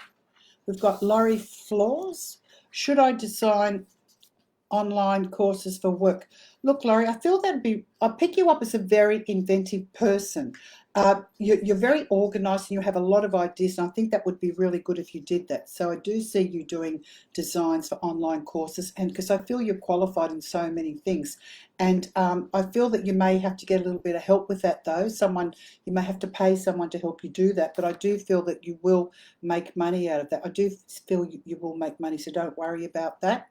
We've got Laurie Floors. Should I design online courses for work? Look, Laurie, I feel I'll pick you up as a very inventive person. You're very organised and you have a lot of ideas, and I think that would be really good if you did that. So I do see you doing designs for online courses, and because I feel you're qualified in so many things. And I feel that you may have to get a little bit of help with that, though. You may have to pay someone to help you do that, but I do feel that you will make money out of that. I do feel you will make money, so don't worry about that.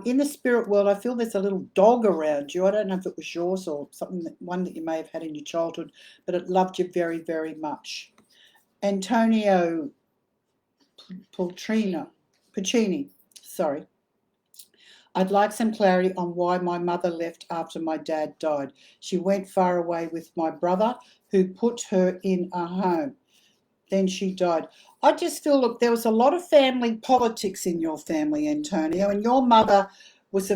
In the spirit world, I feel there's a little dog around you. I don't know if it was yours or one that you may have had in your childhood, but it loved you very, very much. Antonio Puccini, sorry. I'd like some clarity on why my mother left after my dad died. She went far away with my brother, who put her in a home. Then she died. I just feel, look, there was a lot of family politics in your family, Antonio, and your mother was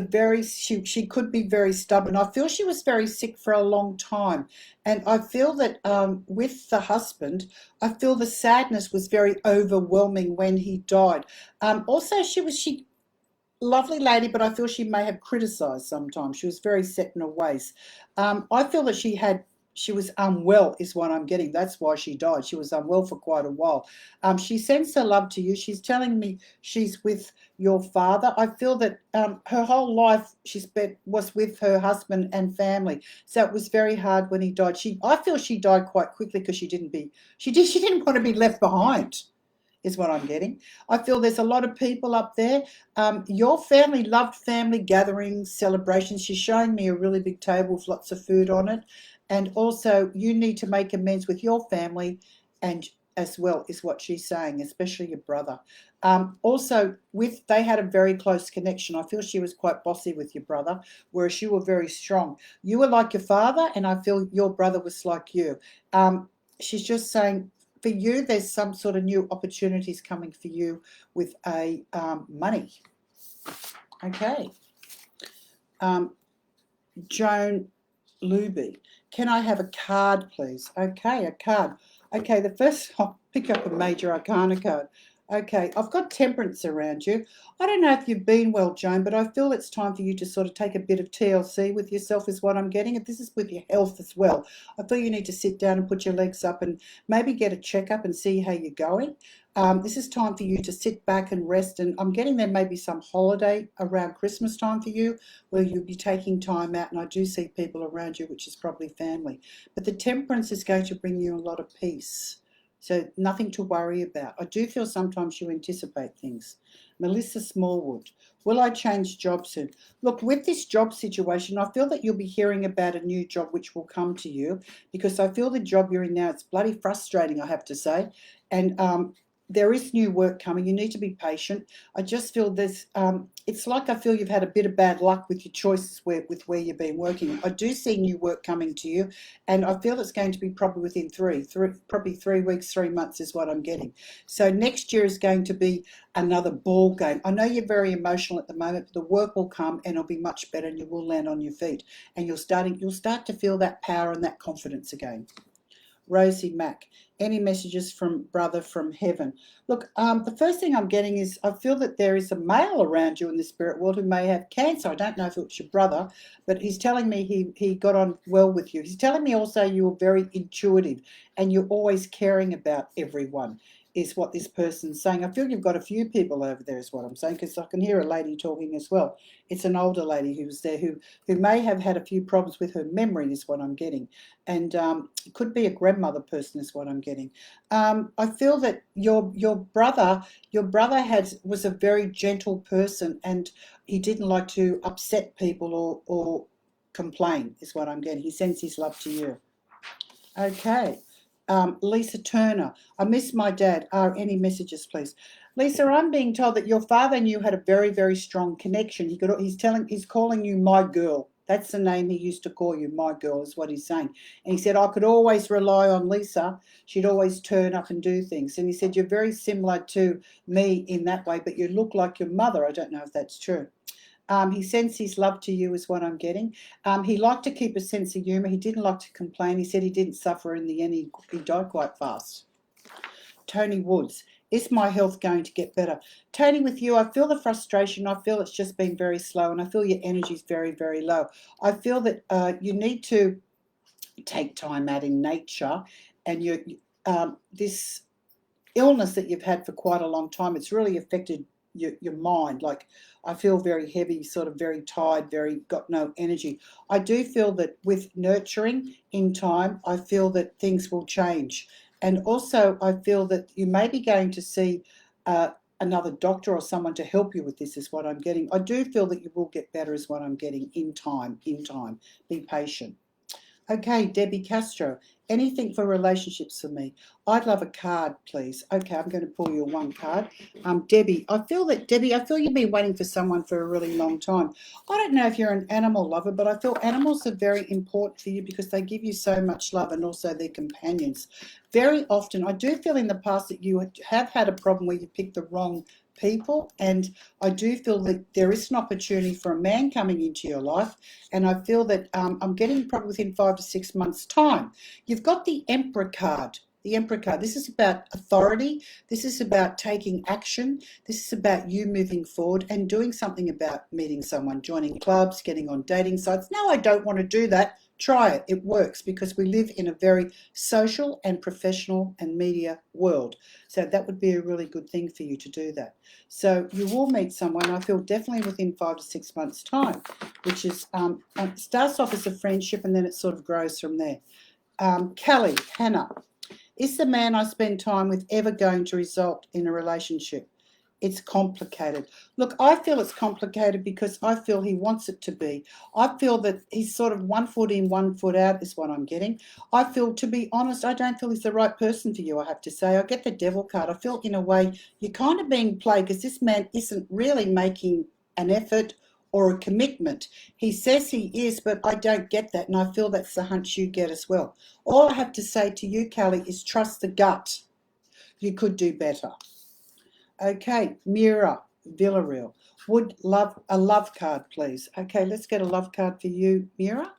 she could be very stubborn. I feel she was very sick for a long time. And I feel that with the husband, I feel the sadness was very overwhelming when he died. Also, she lovely lady, but I feel she may have criticised sometimes. She was very set in her ways. I feel that she was unwell is what I'm getting. That's why she died. She was unwell for quite a while. She sends her love to you. She's telling me she's with your father. I feel that her whole life was with her husband and family. So it was very hard when he died. I feel she died quite quickly because she didn't want to be left behind, is what I'm getting. I feel there's a lot of people up there. Your family loved family gatherings, celebrations. She's showing me a really big table with lots of food on it. And also, you need to make amends with your family and as well, is what she's saying, especially your brother. Also, they had a very close connection. I feel she was quite bossy with your brother, whereas you were very strong. You were like your father, and I feel your brother was like you. She's just saying, for you, there's some sort of new opportunities coming for you with money. Okay. Joan Luby. Can I have a card, please? Okay, a card. Okay, I'll pick up a major arcana card. Okay, I've got Temperance around you. I don't know if you've been well, Joan, but I feel it's time for you to sort of take a bit of TLC with yourself is what I'm getting. And this is with your health as well. I feel you need to sit down and put your legs up and maybe get a checkup and see how you're going. This is time for you to sit back and rest, and I'm getting there maybe some holiday around Christmas time for you where you'll be taking time out, and I do see people around you, which is probably family. But the Temperance is going to bring you a lot of peace. So nothing to worry about. I do feel sometimes you anticipate things. Melissa Smallwood, will I change jobs soon? Look, with this job situation, I feel that you'll be hearing about a new job which will come to you, because I feel the job you're in now, it's bloody frustrating, I have to say. And there is new work coming. You need to be patient. I just feel it's like I feel you've had a bit of bad luck with your choices with where you've been working. I do see new work coming to you, and I feel it's going to be probably within probably 3 weeks, 3 months is what I'm getting. So next year is going to be another ball game. I know you're very emotional at the moment, but the work will come and it'll be much better, and you will land on your feet, and you'll start to feel that power and that confidence again. Rosie Mack, any messages from brother from heaven? Look, the first thing I'm getting is I feel that there is a male around you in the spirit world who may have cancer. I don't know if it's your brother, but he's telling me he got on well with you. He's telling me also you were very intuitive and you're always caring about everyone, is what this person's saying. I feel you've got a few people over there is what I'm saying, because I can hear a lady talking as well. It's an older lady who was there who may have had a few problems with her memory is what I'm getting. And it could be a grandmother person is what I'm getting. I feel that your brother was a very gentle person, and he didn't like to upset people or complain is what I'm getting. He sends his love to you. Okay. Lisa Turner, I miss my dad. Any messages, please? Lisa, I'm being told that your father and you had a very, very strong connection. He's calling you my girl. That's the name he used to call you, my girl, is what he's saying. And he said, I could always rely on Lisa. She'd always turn up and do things. And he said, you're very similar to me in that way, but you look like your mother. I don't know if that's true. He sends his love to you is what I'm getting. He liked to keep a sense of humour. He didn't like to complain. He said he didn't suffer in the end. He died quite fast. Tony Woods, is my health going to get better? Tony, with you, I feel the frustration. I feel it's just been very slow, and I feel your energy is very, very low. I feel that you need to take time out in nature, and this illness that you've had for quite a long time, it's really affected your mind. Like, I feel very heavy, sort of very tired, got no energy. I do feel that with nurturing in time, I feel that things will change. And also, I feel that you may be going to see another doctor or someone to help you with this, is what I'm getting. I do feel that you will get better, is what I'm getting, in time. Be patient. Okay, Debbie Castro, anything for relationships for me? I'd love a card, please. Okay, I'm going to pull you one card. Debbie, I feel you've been waiting for someone for a really long time. I don't know if you're an animal lover, but I feel animals are very important for you because they give you so much love, and also their companions. Very often, I do feel in the past that you have had a problem where you picked the wrong people, and I do feel that there is an opportunity for a man coming into your life, and I feel that I'm getting probably within 5 to 6 months' time. You've got the Emperor card. The Emperor card. This is about authority. This is about taking action. This is about you moving forward and doing something about meeting someone, joining clubs, getting on dating sites. No, I don't want to do that. Try it. It works because we live in a very social and professional and media world. So that would be a really good thing for you to do that. So you will meet someone, I feel, definitely within 5 to 6 months' time, which is starts off as a friendship and then it sort of grows from there. Kelly, Hannah, is the man I spend time with ever going to result in a relationship? It's complicated. Look, I feel it's complicated because I feel he wants it to be. I feel that he's sort of 1 foot in, 1 foot out is what I'm getting. I feel, to be honest, I don't feel he's the right person for you, I have to say. I get the devil card. I feel in a way you're kind of being played because this man isn't really making an effort or a commitment. He says he is, but I don't get that, and I feel that's the hunch you get as well. All I have to say to you, Kelly, is trust the gut. You could do better. Okay, Mira Villarreal. Would love a love card, please. Okay, let's get a love card for you, Mira.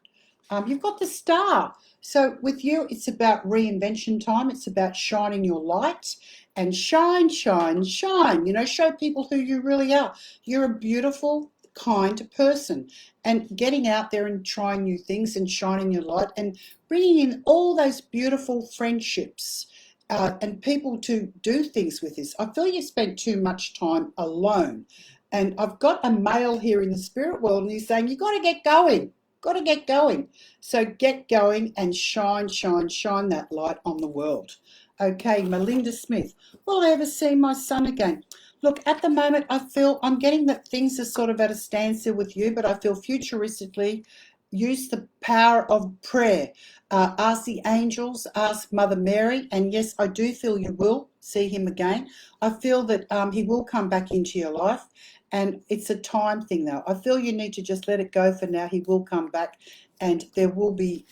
You've got the star. So with you, it's about reinvention time. It's about shining your light and shine, shine, shine. You know, show people who you really are. You're a beautiful, kind person, and getting out there and trying new things and shining your light and bringing in all those beautiful friendships and people to do things with this. I feel you spent too much time alone. And I've got a male here in the spirit world, and he's saying, you've got to get going. Got to get going. So get going and shine, shine, shine that light on the world. Okay, Melinda Smith. Will I ever see my son again? Look, at the moment, I feel I'm getting that things are sort of at a standstill with you, but I feel futuristically, use the power of prayer. Ask the angels, ask Mother Mary, and yes, I do feel you will see him again. I feel that he will come back into your life, and it's a time thing though. I feel you need to just let it go for now. He will come back, and there will be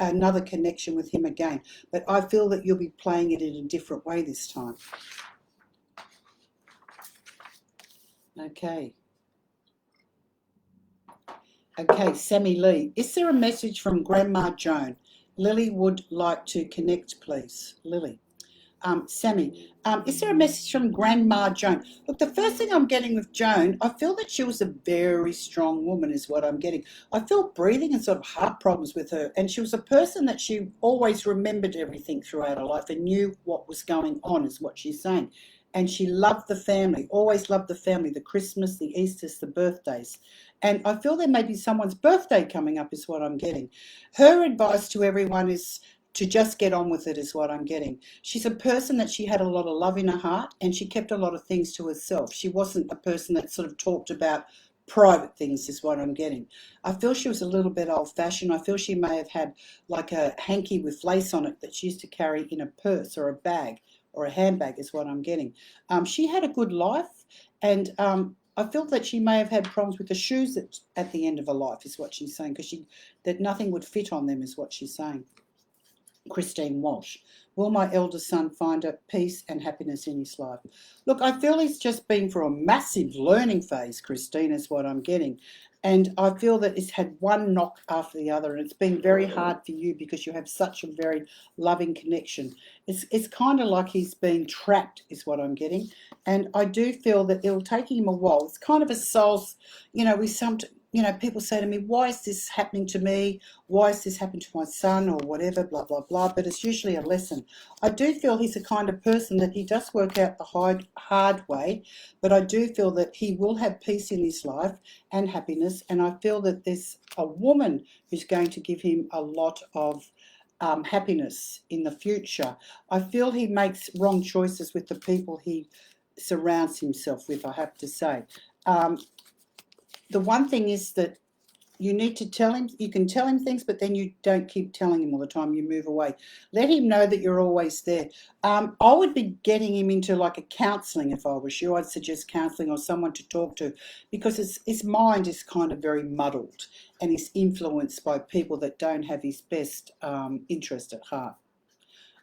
another connection with him again. But I feel that you'll be playing it in a different way this time. Okay. Okay, Sammy Lee. Is there a message from Grandma Joan? Lily would like to connect, please. Lily. Sammy, is there a message from Grandma Joan? Look, the first thing I'm getting with Joan, I feel that she was a very strong woman is what I'm getting. I feel breathing and sort of heart problems with her, and she was a person that she always remembered everything throughout her life and knew what was going on is what she's saying. And she loved the family, always loved the family, the Christmas, the Easters, the birthdays. And I feel there may be someone's birthday coming up is what I'm getting. Her advice to everyone is to just get on with it is what I'm getting. She's a person that she had a lot of love in her heart, and she kept a lot of things to herself. She wasn't a person that sort of talked about private things is what I'm getting. I feel she was a little bit old-fashioned. I feel she may have had like a hanky with lace on it that she used to carry in a purse or a handbag is what I'm getting. She had a good life, and I feel that she may have had problems with the shoes at the end of her life, is what she's saying, because that nothing would fit on them, is what she's saying. Christine Walsh. Will my eldest son find a peace and happiness in his life? Look, I feel he's just been through a massive learning phase, Christine, is what I'm getting. And I feel that it's had one knock after the other, and it's been very hard for you because you have such a very loving connection. It's kind of like he's been trapped, is what I'm getting. And I do feel that it'll take him a while. It's kind of a soul's, people say to me, why is this happening to me? Why is this happening to my son or whatever, blah, blah, blah. But it's usually a lesson. I do feel he's the kind of person that he does work out the hard way, but I do feel that he will have peace in his life and happiness. And I feel that there's a woman who's going to give him a lot of happiness in the future. I feel he makes wrong choices with the people he surrounds himself with, I have to say. The one thing is that you need to tell him, you can tell him things, but then you don't keep telling him all the time, you move away. Let him know that you're always there. I would be getting him into like a counselling if I was you. I'd suggest counselling or someone to talk to, because his mind is kind of very muddled and he's influenced by people that don't have his best interest at heart.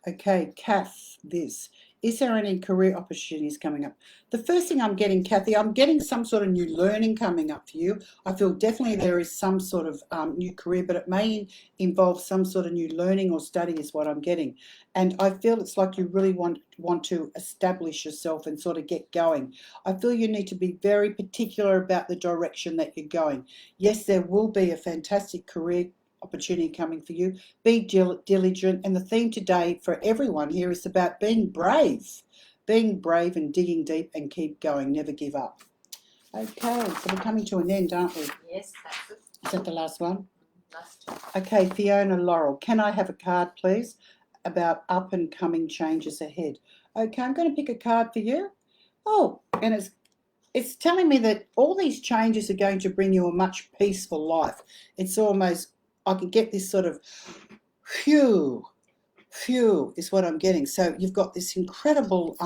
Okay, Kath, this. Is there any career opportunities coming up? The first thing I'm getting, Kathy, I'm getting some sort of new learning coming up for you. I feel definitely there is some sort of new career, but it may involve some sort of new learning or study is what I'm getting. And I feel it's like you really want to establish yourself and sort of get going. I feel you need to be very particular about the direction that you're going. Yes, there will be a fantastic career opportunity coming for you. Be diligent, and the theme today for everyone here is about being brave and digging deep and keep going, never give up. Okay, so we're coming to an end, aren't we? Yes, that's it. Is that the last one? Last two. Okay, Fiona Laurel, can I have a card please about up and coming changes ahead? Okay, I'm going to pick a card for you. Oh, and it's telling me that all these changes are going to bring you a much peaceful life. It's almost, I can get this sort of phew is what I'm getting. So you've got this incredible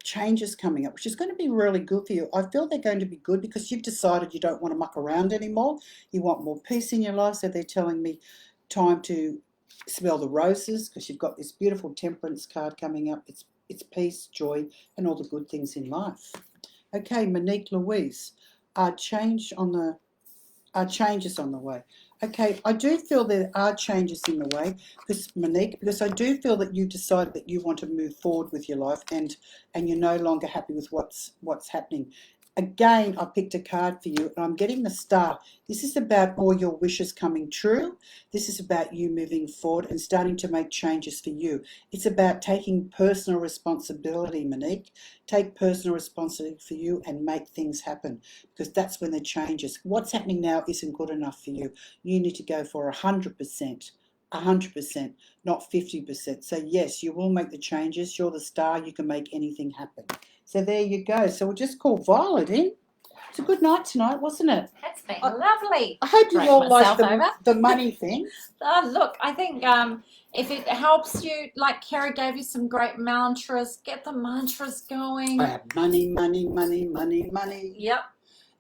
changes coming up, which is going to be really good for you. I feel they're going to be good because you've decided you don't want to muck around anymore. You want more peace in your life. So they're telling me time to smell the roses, because you've got this beautiful Temperance card coming up. It's peace, joy, and all the good things in life. Okay, Monique Louise, changes on the way. Okay, I do feel there are changes in the way, Monique, because I do feel that you decided that you want to move forward with your life, and you're no longer happy with what's happening. Again, I picked a card for you, and I'm getting the Star. This is about all your wishes coming true. This is about you moving forward and starting to make changes for you. It's about taking personal responsibility, Monique. Take personal responsibility for you and make things happen, because that's when the changes. What's happening now isn't good enough for you. You need to go for 100%. 100%, not 50%. So yes, you will make the changes. You're the Star. You can make anything happen. So there you go. So we'll just call Violet in. It's a good night tonight, wasn't it? That's been lovely. I hope you all like myself the money thing. Look, I think if it helps you, like Kerrie gave you some great mantras, get the mantras going. I have money, money, money, money, money. Yep.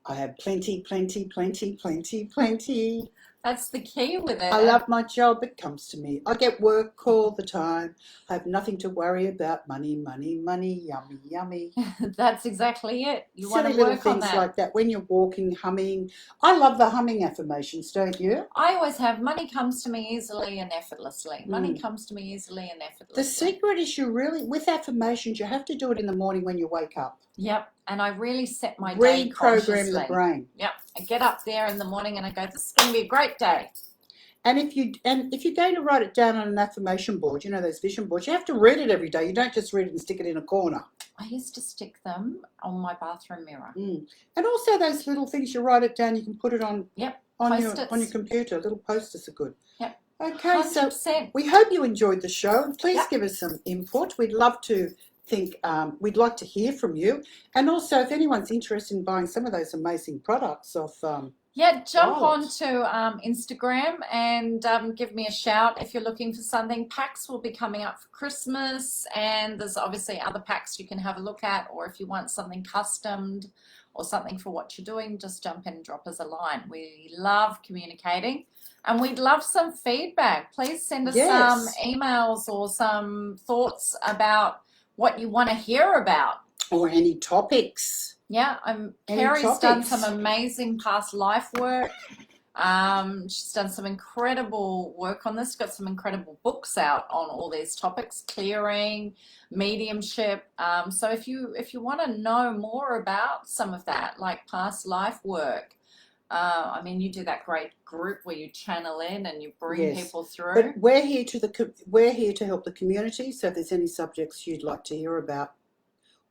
I have plenty, plenty, plenty, plenty, plenty. That's the key with it. I love my job. It comes to me. I get work all the time. I have nothing to worry about. Money, money, money. Yummy, yummy. That's exactly it. You Silly want to little work on things that. like that. When you're walking, humming. I love the humming affirmations, don't you? I always have money comes to me easily and effortlessly. Money comes to me easily and effortlessly. The secret is you really, with affirmations, you have to do it in the morning when you wake up. Yep. And I really set my day Reprogram the brain. Yep. I get up there in the morning and I go, this is going to be a great day. And if you're going to write it down on an affirmation board, you know, those vision boards, you have to read it every day. You don't just read it and stick it in a corner. I used to stick them on my bathroom mirror. And also those little things, you write it down, you can put it on on your computer. Little posters are good. Yep. Okay, 100%. so we hope you enjoyed the show, and please give us some input. We'd love to we'd like to hear from you. And also, if anyone's interested in buying some of those amazing products off jump onto Instagram and give me a shout if you're looking for something. Packs will be coming up for Christmas, and there's obviously other packs you can have a look at, or if you want something customed or something for what you're doing, just jump in and drop us a line. We love communicating, and we'd love some feedback. Please send us some Yes. emails or some thoughts about what you want to hear about. Or any topics. Yeah, Any Kerrie's done topics? some amazing past life work. She's done some incredible work on this, got some incredible books out on all these topics, clearing, mediumship. So if you want to know more about some of that, like past life work, I mean, you do that great group where you channel in and you bring Yes. people through. But we're here to help the community. So if there's any subjects you'd like to hear about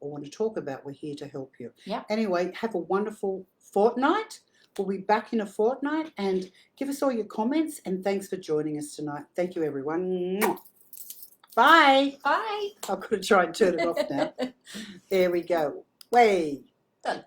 or want to talk about, we're here to help you. Yeah. Anyway, have a wonderful fortnight. We'll be back in a fortnight, and give us all your comments, and thanks for joining us tonight. Thank you, everyone. Bye. Bye. I've got to try and turn it off now. There we go. Way. Done.